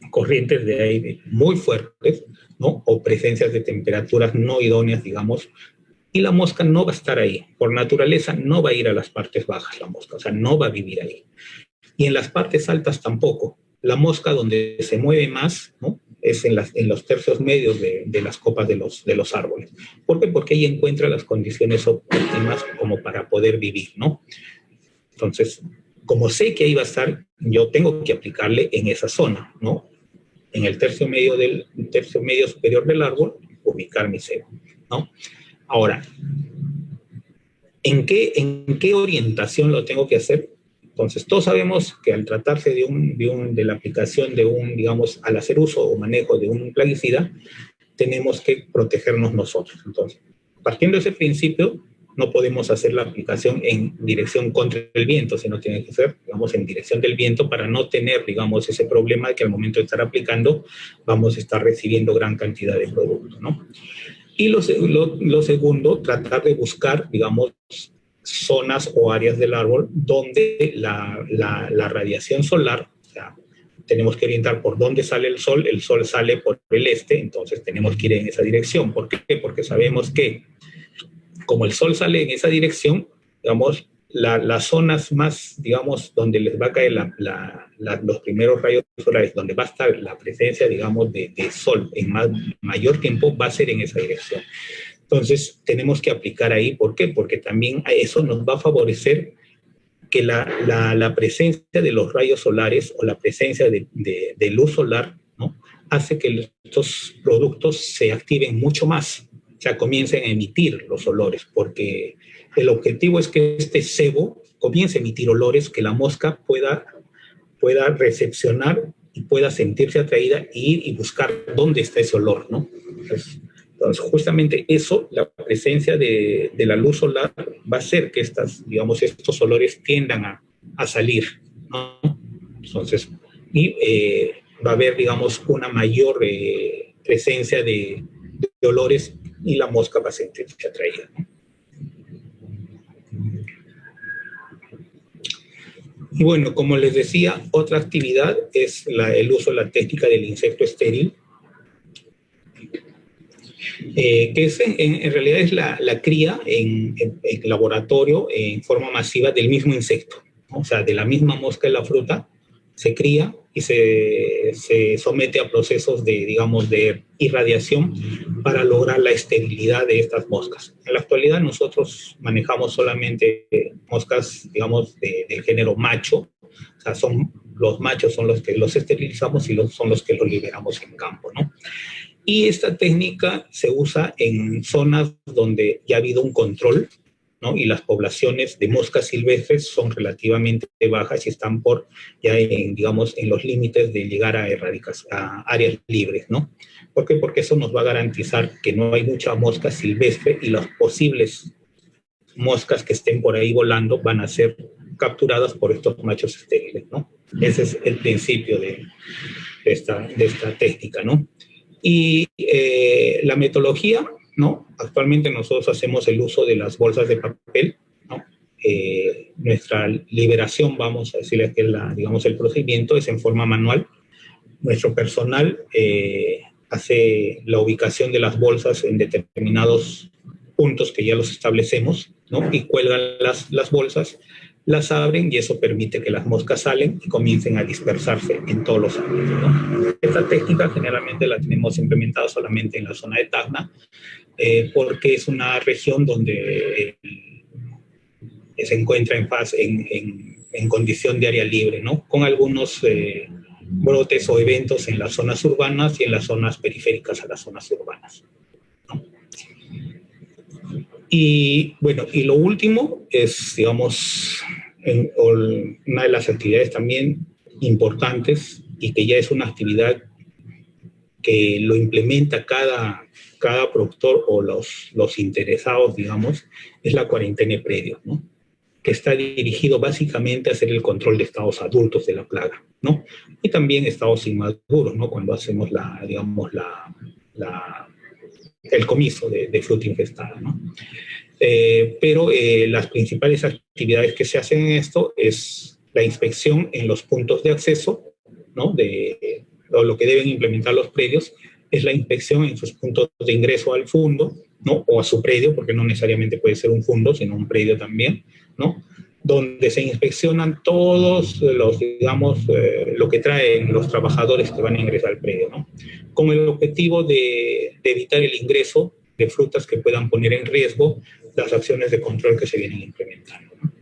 corrientes de aire muy fuertes, ¿no? O presencias de temperaturas no idóneas, digamos, y la mosca no va a estar ahí. Por naturaleza no va a ir a las partes bajas la mosca, o sea, no va a vivir ahí. Y en las partes altas tampoco. La mosca donde se mueve más, ¿no? Es en los tercios medios de las copas de los árboles. ¿Por qué? Porque ahí encuentra las condiciones óptimas como para poder vivir, ¿no? Entonces, como sé que ahí va a estar, yo tengo que aplicarle en esa zona, ¿no? En el tercio medio superior del árbol, ubicar mi cebo, ¿no? Ahora, ¿en qué orientación lo tengo que hacer? Entonces, todos sabemos que al tratarse de la aplicación de digamos, al hacer uso o manejo de un plaguicida, tenemos que protegernos nosotros. Entonces, partiendo de ese principio, no podemos hacer la aplicación en dirección contra el viento, sino tiene que ser, digamos, en dirección del viento para no tener, digamos, ese problema de que al momento de estar aplicando vamos a estar recibiendo gran cantidad de producto, ¿no? Y lo segundo, tratar de buscar, digamos, zonas o áreas del árbol donde la radiación solar, o sea, tenemos que orientar por dónde sale el sol sale por el este, entonces tenemos que ir en esa dirección. ¿Por qué? Porque sabemos que como el sol sale en esa dirección, digamos, las zonas más, digamos, donde les va a caer los primeros rayos solares, donde va a estar la presencia, digamos, de sol en mayor tiempo, va a ser en esa dirección. Entonces, tenemos que aplicar ahí. ¿Por qué? Porque también eso nos va a favorecer que la presencia de los rayos solares o la presencia de luz solar, ¿no? Hace que estos productos se activen mucho más, o sea, comiencen a emitir los olores, porque el objetivo es que este cebo comience a emitir olores que la mosca pueda recepcionar y pueda sentirse atraída e ir y buscar dónde está ese olor, ¿no? Entonces, justamente eso, la presencia de la luz solar va a hacer que digamos, estos olores tiendan a salir, ¿no? Entonces, y va a haber, digamos, una mayor presencia de olores y la mosca va a sentirse atraída, ¿no? Y bueno, como les decía, otra actividad es el uso de la técnica del insecto estéril, que es en realidad es la cría en laboratorio en forma masiva del mismo insecto, ¿no? O sea, de la misma mosca en la fruta, se cría y se somete a procesos digamos, de irradiación para lograr la esterilidad de estas moscas. En la actualidad nosotros manejamos solamente moscas, digamos, del género macho, o sea, los machos son los que los esterilizamos y son los que los liberamos en campo, ¿no? Y esta técnica se usa en zonas donde ya ha habido un control, ¿no? Y las poblaciones de moscas silvestres son relativamente bajas y están digamos, en los límites de llegar a áreas libres, ¿no? ¿Por qué? Porque eso nos va a garantizar que no hay mucha mosca silvestre y las posibles moscas que estén por ahí volando van a ser capturadas por estos machos estériles, ¿no? Ese es el principio de esta técnica, ¿no? Y la metodología, ¿no? Actualmente nosotros hacemos el uso de las bolsas de papel, ¿no? Nuestra liberación, vamos a decirle que digamos, el procedimiento es en forma manual. nuestro personal hace la ubicación de las bolsas en determinados puntos que ya los establecemos, ¿no? Y cuelgan las bolsas, las abren y eso permite que las moscas salen y comiencen a dispersarse en todos los ámbitos, ¿no? Esta técnica generalmente la tenemos implementada solamente en la zona de Tacna, porque es una región donde se encuentra en condición de área libre, ¿no? Con algunos brotes o eventos en las zonas urbanas y en las zonas periféricas a las zonas urbanas, ¿no? Y bueno, y lo último es, digamos, una de las actividades también importantes y que ya es una actividad que lo implementa cada productor o los interesados, digamos, es la cuarentena predio, ¿no? Que está dirigido básicamente a hacer el control de estados adultos de la plaga, ¿no? Y también estados inmaduros, ¿no? Cuando hacemos el comiso de fruta infestada, ¿no? Pero las principales actividades que se hacen en esto es la inspección en los puntos de acceso, ¿no? Lo que deben implementar los predios es la inspección en sus puntos de ingreso al fundo, ¿no? O a su predio, porque no necesariamente puede ser un fundo, sino un predio también, ¿no? Donde se inspeccionan todos los, digamos, lo que traen los trabajadores que van a ingresar al predio, ¿no? Con el objetivo de evitar el ingreso de frutas que puedan poner en riesgo las acciones de control que se vienen implementando, ¿no?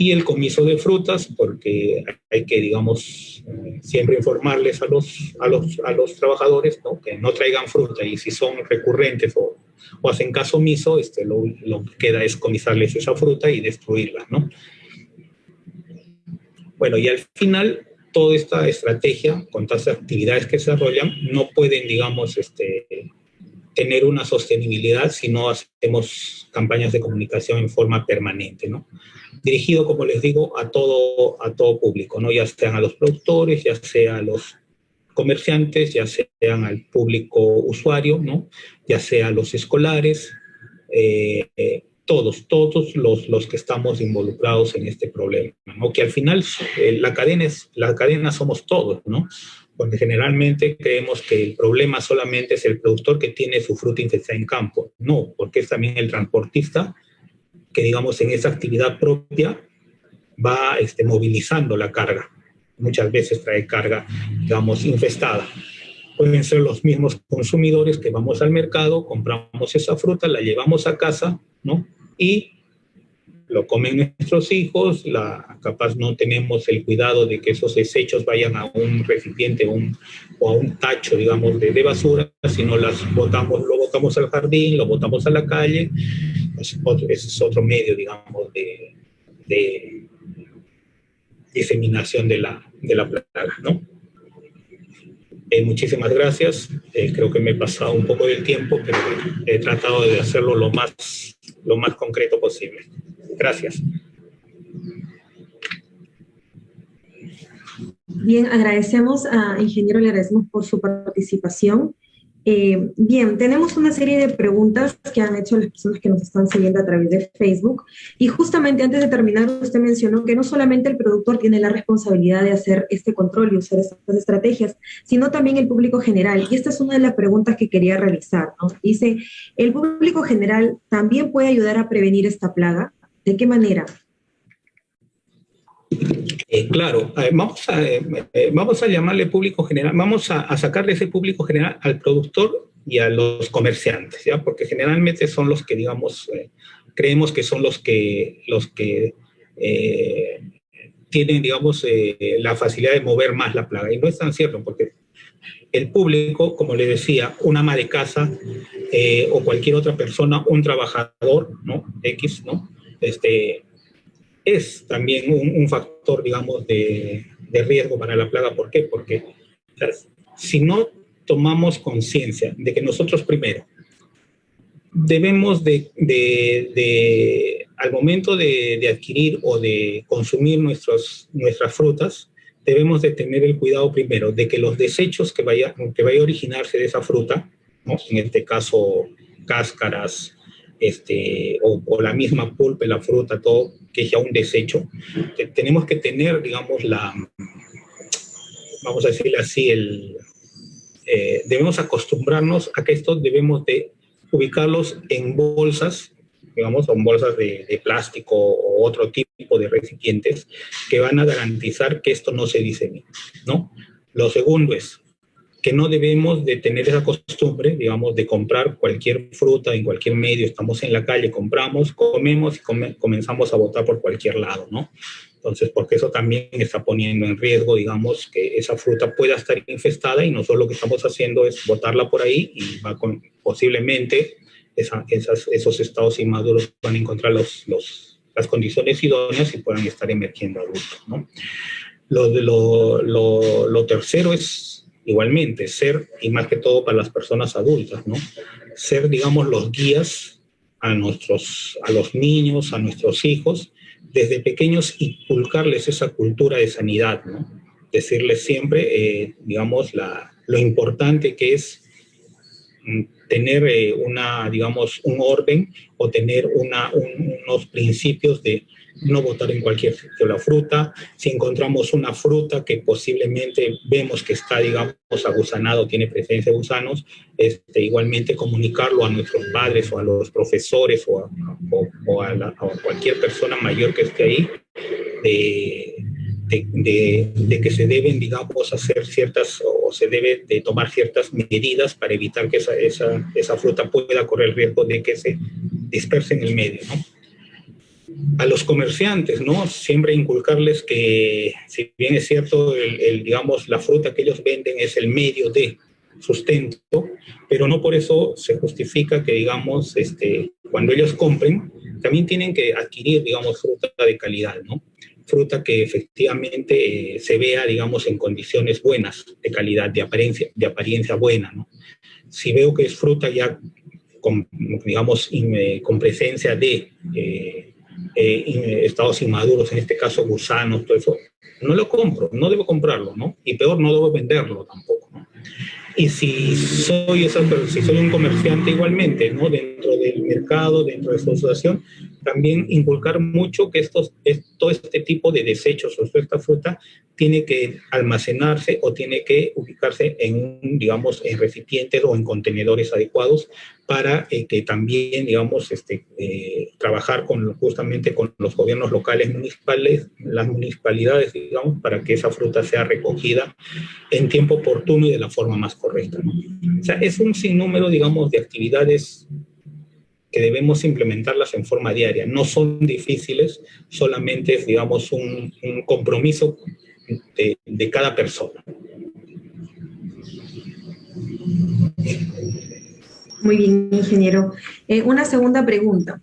Y el comiso de frutas, porque hay que, digamos, siempre informarles a los trabajadores, ¿no? Que no traigan fruta, y si son recurrentes o hacen caso omiso, lo que queda es comisarles esa fruta y destruirla, ¿no? Bueno, y al final, toda esta estrategia, con todas las actividades que se desarrollan, no pueden, digamos, tener una sostenibilidad si no hacemos campañas de comunicación en forma permanente, ¿no? Dirigido, como les digo, a todo público, ¿no? Ya sean a los productores, ya sea a los comerciantes, ya sean al público usuario, ¿no? Ya sea a los escolares, todos los que estamos involucrados en este problema, ¿no? Que al final la cadena somos todos, ¿no? Porque generalmente creemos que el problema solamente es el productor que tiene su fruta infestada en campo. No, porque es también el transportista que, digamos, en esa actividad propia va movilizando la carga. Muchas veces trae carga, digamos, infestada. Pueden ser los mismos consumidores que vamos al mercado, compramos esa fruta, la llevamos a casa, ¿no? Y lo comen nuestros hijos, capaz no tenemos el cuidado de que esos desechos vayan a un recipiente o a un tacho, digamos, de basura, sino lo botamos al jardín, lo botamos a la calle. Ese es otro medio, digamos, de diseminación de la plaga, ¿no? Muchísimas gracias. Creo que me he pasado un poco del tiempo, pero he tratado de hacerlo lo más concreto posible. Gracias. Bien, agradecemos a ingeniero, le agradecemos por su participación. Bien, tenemos una serie de preguntas que han hecho las personas que nos están siguiendo a través de Facebook, y justamente antes de terminar usted mencionó que no solamente el productor tiene la responsabilidad de hacer este control y usar estas estrategias, sino también el público general, y esta es una de las preguntas que quería realizar, ¿no? Dice, ¿el público general también puede ayudar a prevenir esta plaga? ¿De qué manera? Claro, vamos a llamarle público general, vamos a sacarle ese público general al productor y a los comerciantes, ¿ya? Porque generalmente son los que, digamos, creemos que son los que tienen, digamos, la facilidad de mover más la plaga. Y no es tan cierto, porque el público, como le decía, un ama de casa o cualquier otra persona, un trabajador, ¿no? X, ¿no? Es también un factor, digamos, de riesgo para la plaga. ¿Por qué? Porque, o sea, si no tomamos conciencia de que nosotros primero debemos al momento de adquirir o de consumir nuestras frutas, debemos de tener el cuidado primero de que los desechos que vaya a originarse de esa fruta, ¿no? En este caso cáscaras, o la misma pulpa de la fruta, todo que es ya un desecho, tenemos que tener, digamos, vamos a decirle así, debemos acostumbrarnos a que estos debemos de ubicarlos en bolsas, digamos, o en bolsas de plástico o otro tipo de recipientes que van a garantizar que esto no se disemine, ¿no? Lo segundo es que no debemos de tener esa costumbre, digamos, de comprar cualquier fruta en cualquier medio. Estamos en la calle, compramos, comemos y comenzamos a botar por cualquier lado, ¿no? Entonces, porque eso también está poniendo en riesgo, digamos, que esa fruta pueda estar infestada y nosotros lo que estamos haciendo es botarla por ahí y va posiblemente esos estados inmaduros van a encontrar las condiciones idóneas y puedan estar emergiendo adultos, ¿no? Lo tercero es igualmente ser, y más que todo para las personas adultas, ¿no? Ser, digamos, los guías a los niños, a nuestros hijos, desde pequeños inculcarles esa cultura de sanidad, ¿no? Decirles siempre, digamos, lo importante que es tener digamos, un orden o tener unos principios de no botar en cualquier sitio la fruta. Si encontramos una fruta que posiblemente vemos que está, digamos, agusanado, tiene presencia de gusanos, igualmente comunicarlo a nuestros padres o a los profesores o a cualquier persona mayor que esté ahí, de que se deben, digamos, hacer ciertas, o se debe de tomar ciertas medidas para evitar que esa fruta pueda correr el riesgo de que se disperse en el medio, ¿no? A los comerciantes, ¿no? Siempre inculcarles que, si bien es cierto, digamos, la fruta que ellos venden es el medio de sustento, pero no por eso se justifica que, digamos, cuando ellos compren, también tienen que adquirir, digamos, fruta de calidad, ¿no? Fruta que efectivamente se vea, digamos, en condiciones buenas, de calidad, de apariencia buena, ¿no? Si veo que es fruta ya con, digamos, con presencia de estados inmaduros, en este caso gusanos, todo eso, no lo compro, no debo comprarlo, ¿no? Y peor, no debo venderlo tampoco, ¿no? Y si soy un comerciante igualmente, ¿no? Dentro del mercado, dentro de su asociación, también inculcar mucho que todo este tipo de desechos o esta fruta tiene que almacenarse o tiene que ubicarse digamos, en recipientes o en contenedores adecuados para que también, digamos, trabajar justamente con los gobiernos locales, municipales, las municipalidades, digamos, para que esa fruta sea recogida en tiempo oportuno y de la forma más correcta, ¿no? O sea, es un sinnúmero, digamos, de actividades que debemos implementarlas en forma diaria. No son difíciles, solamente es, digamos, un compromiso de cada persona. Muy bien, ingeniero. Una segunda pregunta.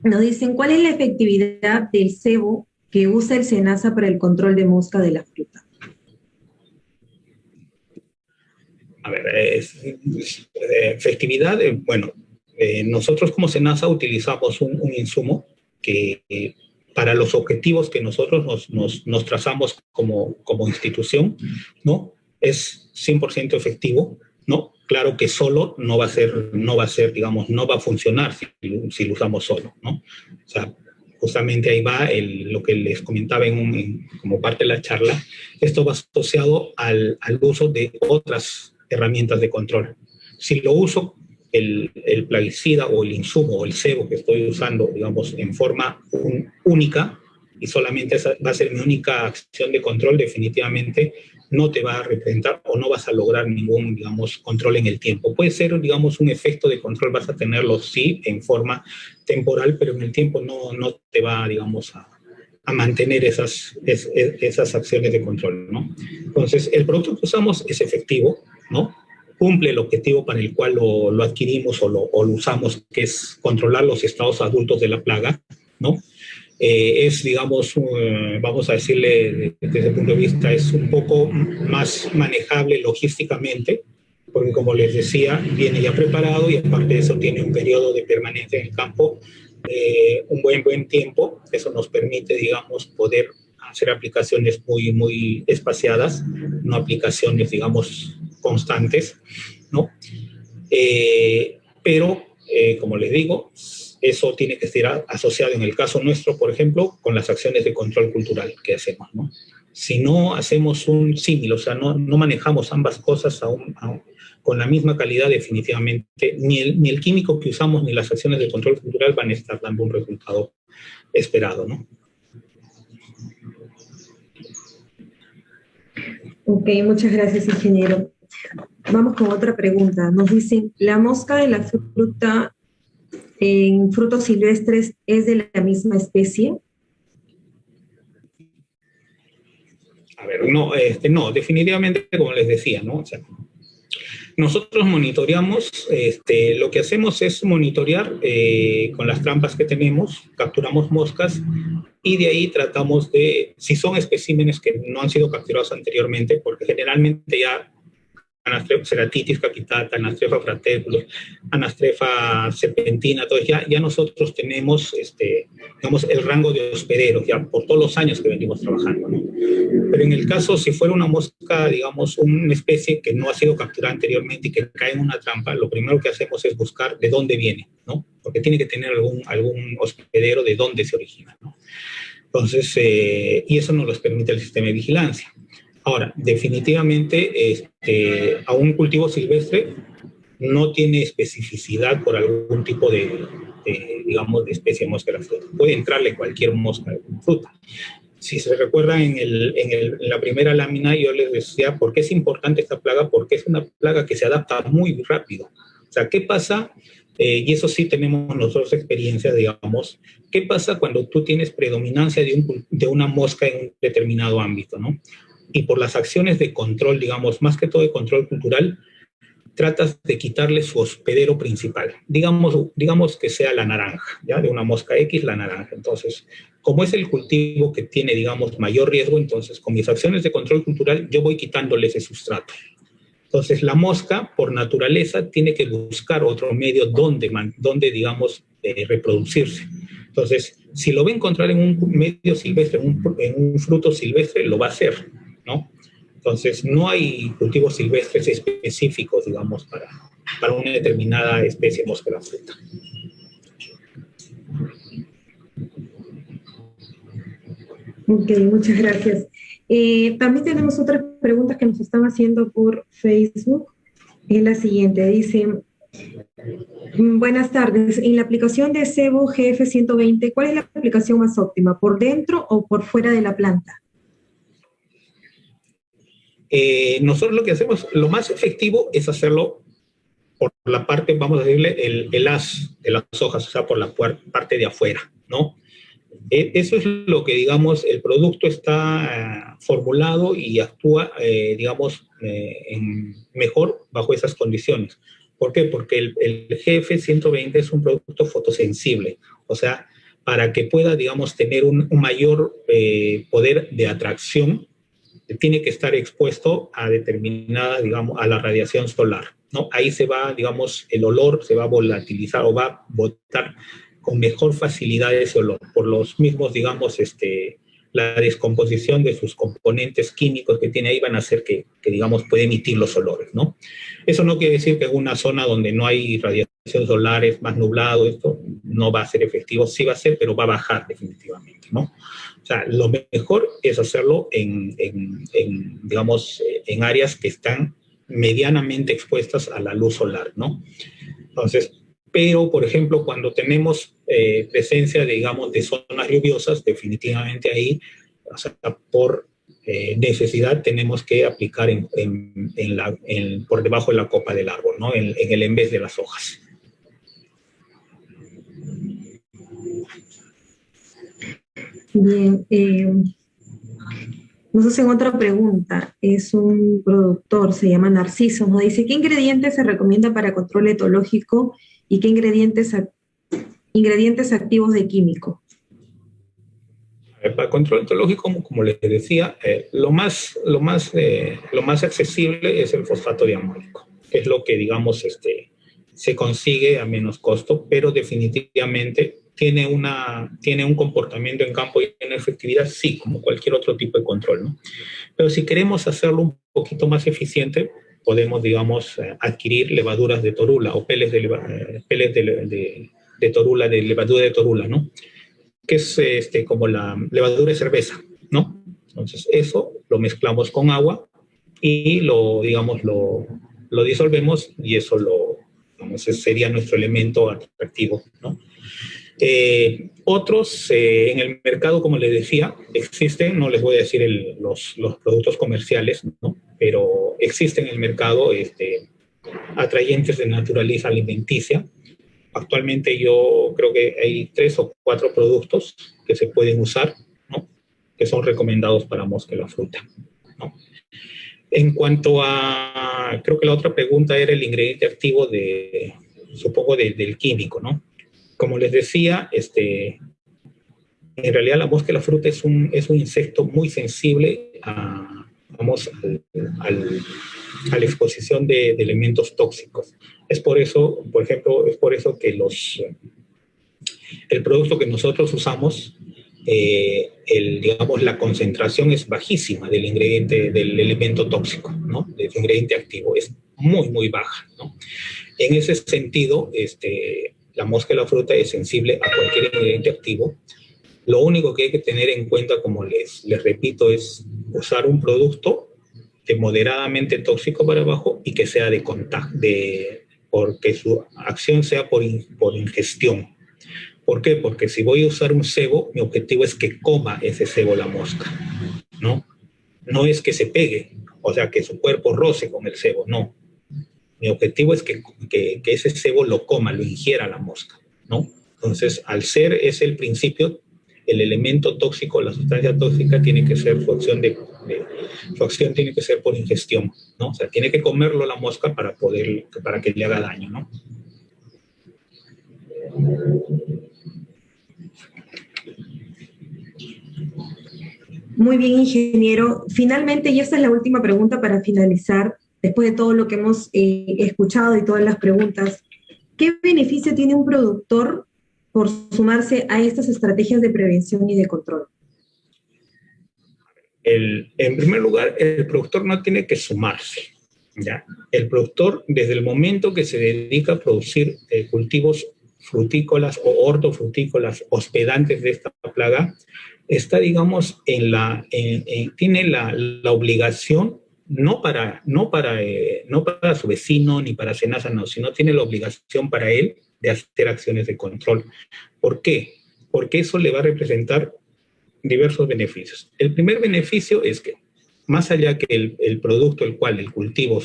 Nos dicen, ¿cuál es la efectividad del cebo que usa el SENASA para el control de mosca de la fruta? A ver, efectividad, bueno, nosotros como SENASA utilizamos un insumo que para los objetivos que nosotros nos trazamos como institución, ¿no? Es 100% efectivo, ¿no? Claro que solo no va a ser, digamos, no va a funcionar si lo usamos solo, ¿no? O sea, justamente ahí va lo que les comentaba como parte de la charla. Esto va asociado al uso de otras herramientas de control. Si lo uso el plaguicida o el insumo o el cebo que estoy usando, digamos, en forma única y solamente esa va a ser mi única acción de control, definitivamente no te va a representar o no vas a lograr ningún, digamos, control en el tiempo. Puede ser, digamos, un efecto de control, vas a tenerlo, sí, en forma temporal, pero en el tiempo no te va, digamos, a mantener esas acciones de control, ¿no? Entonces, el producto que usamos es efectivo, ¿no? Cumple el objetivo para el cual lo adquirimos o lo usamos, que es controlar los estados adultos de la plaga, ¿no? Es, digamos, vamos a decirle desde el punto de vista, es un poco más manejable logísticamente, porque como les decía, viene ya preparado y aparte de eso tiene un periodo de permanencia en el campo, un buen tiempo. Eso nos permite, digamos, poder hacer aplicaciones muy espaciadas, no aplicaciones, digamos, constantes, ¿no? Pero, como les digo, eso tiene que estar asociado, en el caso nuestro, por ejemplo, con las acciones de control cultural que hacemos, ¿no? si no hacemos un símil, o sea, no manejamos ambas cosas con la misma calidad, definitivamente, ni el químico que usamos ni las acciones de control cultural van a estar dando un resultado esperado, ¿no? Ok, muchas gracias, ingeniero. Vamos con otra pregunta. Nos dicen, ¿la mosca de la fruta en frutos silvestres es de la misma especie? A ver, no, definitivamente, como les decía, ¿no? O sea, nosotros monitoreamos, lo que hacemos es monitorear con las trampas que tenemos, capturamos moscas y de ahí tratamos de, si son especímenes que no han sido capturados anteriormente, porque generalmente ya Anastrefa ceratitis capitata, Anastrefa fraterculus, Anastrefa serpentina, entonces ya nosotros tenemos, digamos, el rango de hospederos, ya por todos los años que venimos trabajando, ¿no? Pero en el caso, si fuera una mosca, digamos, una especie que no ha sido capturada anteriormente y que cae en una trampa, lo primero que hacemos es buscar de dónde viene, ¿no? Porque tiene que tener algún hospedero de dónde se origina, ¿no? Entonces, y eso nos lo permite el sistema de vigilancia. Ahora, definitivamente, a un cultivo silvestre no tiene especificidad por algún tipo digamos, de especie de mosca de la fruta. Puede entrarle cualquier mosca de la fruta. Si se recuerda en la primera lámina, yo les decía por qué es importante esta plaga, porque es una plaga que se adapta muy rápido. O sea, ¿qué pasa? Y eso sí tenemos nosotros experiencia, digamos. ¿Qué pasa cuando tú tienes predominancia de una mosca en un determinado ámbito, ¿no? Y por las acciones de control, digamos, más que todo de control cultural, tratas de quitarle su hospedero principal. Digamos que sea la naranja, ¿ya? De una mosca X, la naranja. Entonces, como es el cultivo que tiene, digamos, mayor riesgo, entonces con mis acciones de control cultural yo voy quitándole ese sustrato. Entonces, la mosca, por naturaleza, tiene que buscar otro medio donde digamos, reproducirse. Entonces, si lo va a encontrar en un medio silvestre, en un fruto silvestre, lo va a hacer, ¿no? Entonces, no hay cultivos silvestres específicos, digamos, para una determinada especie de mosca de la fruta. Ok, muchas gracias. También tenemos otras preguntas que nos están haciendo por Facebook. Es la siguiente, dice, buenas tardes, en la aplicación de Cebo GF120, ¿cuál es la aplicación más óptima, por dentro o por fuera de la planta? Nosotros lo que hacemos, lo más efectivo es hacerlo por la parte, vamos a decirle, el haz de las hojas, o sea, por la parte de afuera, ¿no? Eso es lo que, digamos, el producto está formulado y actúa, digamos, mejor bajo esas condiciones. ¿Por qué? Porque el GF120 es un producto fotosensible, o sea, para que pueda, digamos, tener un mayor poder de atracción, tiene que estar expuesto a determinada, digamos, a la radiación solar, ¿no? Ahí se va, digamos, el olor se va a volatilizar o va a botar con mejor facilidad ese olor, por los mismos, digamos, la descomposición de sus componentes químicos que tiene ahí van a hacer que digamos, puede emitir los olores, ¿no? Eso no quiere decir que en una zona donde no hay radiación solar, es más nublado, esto no va a ser efectivo, sí va a ser, pero va a bajar definitivamente, ¿no? O sea, lo mejor es hacerlo digamos, en áreas que están medianamente expuestas a la luz solar, ¿no? Entonces, pero, por ejemplo, cuando tenemos presencia, digamos, de zonas lluviosas, definitivamente ahí, o sea, por necesidad tenemos que aplicar por debajo de la copa del árbol, ¿no? En el en vez de las hojas. Bien, nos hacen otra pregunta. Es un productor, se llama Narciso. Nos dice, ¿qué ingredientes se recomienda para control etológico y qué ingredientes activos de químico? Para control etológico, como les decía, lo más accesible es el fosfato diamónico. Es lo que, digamos, se consigue a menos costo, pero definitivamente tiene un comportamiento en campo y una efectividad, sí, como cualquier otro tipo de control, ¿no? Pero si queremos hacerlo un poquito más eficiente, podemos, digamos, adquirir levaduras de torula o peles de torula, de levadura de torula, ¿no? Que es como la levadura de cerveza, ¿no? Entonces, eso lo mezclamos con agua y digamos, lo disolvemos y eso digamos, ese sería nuestro elemento atractivo, ¿no? Otros en el mercado, como les decía, existen, no les voy a decir los productos comerciales, ¿no? Pero existen en el mercado atrayentes de naturaleza alimenticia. Actualmente yo creo que hay 3 o 4 productos que se pueden usar, ¿no? Que son recomendados para mosca de la fruta, ¿no? En cuanto a, creo que la otra pregunta era el ingrediente activo supongo, del químico, ¿no? Como les decía, en realidad la mosca de la fruta es un insecto muy sensible vamos, a la exposición de elementos tóxicos. Es por eso, por ejemplo, es por eso que el producto que nosotros usamos, digamos, la concentración es bajísima del ingrediente, del elemento tóxico, ¿no? Del ingrediente activo, es muy, muy baja, ¿no? En ese sentido, la mosca de la fruta es sensible a cualquier ingrediente activo. Lo único que hay que tener en cuenta, como les repito, es usar un producto de moderadamente tóxico para abajo y que sea de contacto, porque su acción sea por ingestión. ¿Por qué? Porque si voy a usar un cebo, mi objetivo es que coma ese cebo la mosca, ¿no? No es que se pegue, o sea, que su cuerpo roce con el cebo, no. Mi objetivo es que ese cebo lo coma, lo ingiera la mosca, ¿no? Entonces, al ser ese el principio, el elemento tóxico, la sustancia tóxica, tiene que ser su acción su acción tiene que ser por ingestión, ¿no? O sea, tiene que comerlo la mosca para que le haga daño, ¿no? Muy bien, ingeniero. Finalmente, y esta es la última pregunta para finalizar, después de todo lo que hemos escuchado y todas las preguntas, ¿qué beneficio tiene un productor por sumarse a estas estrategias de prevención y de control? En primer lugar, el productor no tiene que sumarse, ¿ya? El productor, desde el momento que se dedica a producir cultivos frutícolas o hortofrutícolas hospedantes de esta plaga, está, digamos, tiene la obligación, no para su vecino ni para Senasa, no, sino tiene la obligación para él de hacer acciones de control. ¿Por qué? Porque eso le va a representar diversos beneficios. El primer beneficio es que, más allá que el producto, el cultivo,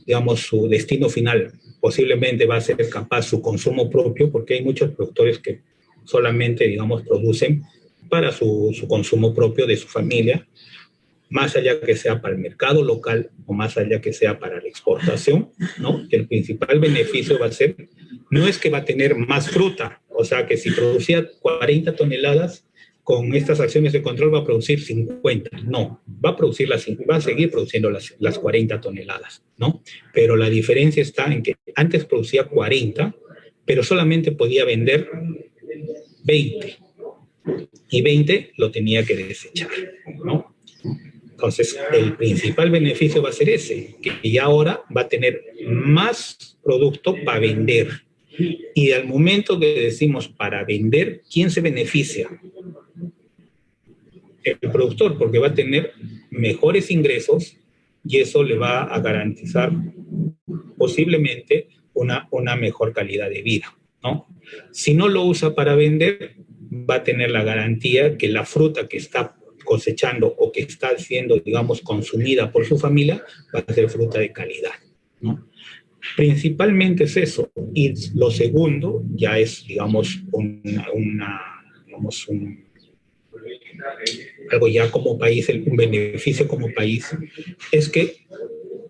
digamos, su destino final, posiblemente va a ser capaz su consumo propio, porque hay muchos productores que solamente, digamos, producen para su consumo propio de su familia, más allá que sea para el mercado local o más allá que sea para la exportación, ¿no? El principal beneficio va a ser, no es que va a tener más fruta, o sea, que si producía 40 toneladas, con estas acciones de control va a producir 50, no, va a seguir produciendo las 40 toneladas, ¿no? Pero la diferencia está en que antes producía 40, pero solamente podía vender 20, y 20 lo tenía que desechar, ¿no? Entonces, el principal beneficio va a ser ese, que ya ahora va a tener más producto para vender. Y al momento que decimos para vender, ¿quién se beneficia? El productor, porque va a tener mejores ingresos y eso le va a garantizar posiblemente una mejor calidad de vida, ¿no? Si no lo usa para vender, va a tener la garantía que la fruta que está cosechando o que está siendo, digamos, consumida por su familia, va a ser fruta de calidad, ¿no? Principalmente es eso. Y lo segundo ya es, digamos, algo ya como país, un beneficio como país, es que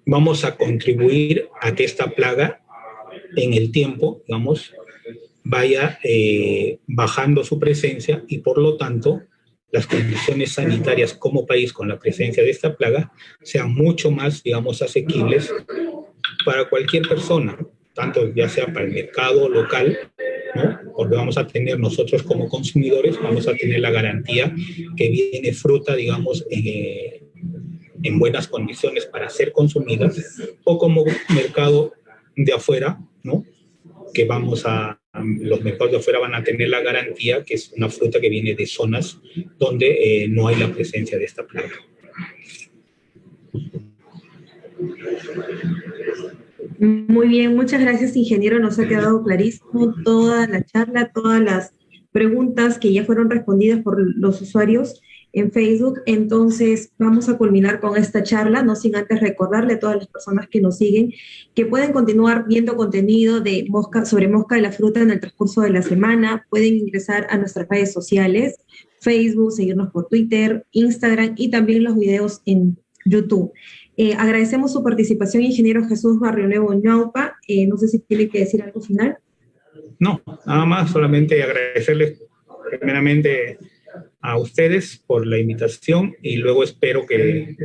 vamos a contribuir a que esta plaga en el tiempo, digamos, vaya bajando su presencia y por lo tanto las condiciones sanitarias como país con la presencia de esta plaga sean mucho más, digamos, asequibles para cualquier persona, tanto ya sea para el mercado local, ¿no? Porque vamos a tener nosotros como consumidores, vamos a tener la garantía que viene fruta, digamos, en buenas condiciones para ser consumidas, o como mercado de afuera, ¿no? Que vamos a los mercados de afuera van a tener la garantía que es una fruta que viene de zonas donde no hay la presencia de esta plaga. Muy bien, muchas gracias, ingeniero. Nos ha quedado clarísimo toda la charla, todas las preguntas que ya fueron respondidas por los usuarios en Facebook. Entonces, vamos a culminar con esta charla, no sin antes recordarle a todas las personas que nos siguen que pueden continuar viendo contenido de sobre mosca de la fruta en el transcurso de la semana. Pueden ingresar a nuestras redes sociales, Facebook, seguirnos por Twitter, Instagram y también los videos en YouTube. Agradecemos su participación, ingeniero Jesús Barrionuevo Ñaupa. No sé si tiene que decir algo final. No, nada más, solamente agradecerles primeramente a ustedes por la invitación y luego espero que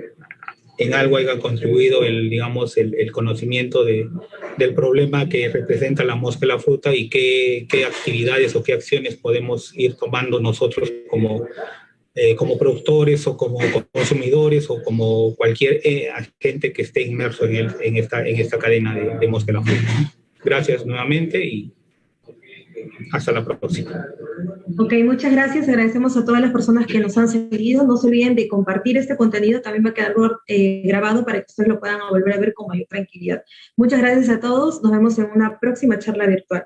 en algo haya contribuido el conocimiento del problema que representa la mosca de la fruta y qué actividades o qué acciones podemos ir tomando nosotros como productores o como consumidores o como cualquier agente que esté inmerso en esta cadena de mosca de la fruta. Gracias nuevamente y hasta la próxima. Ok, muchas gracias. Agradecemos a todas las personas que nos han seguido. No se olviden de compartir este contenido. También va a quedar grabado para que ustedes lo puedan volver a ver con mayor tranquilidad. Muchas gracias a todos. Nos vemos en una próxima charla virtual.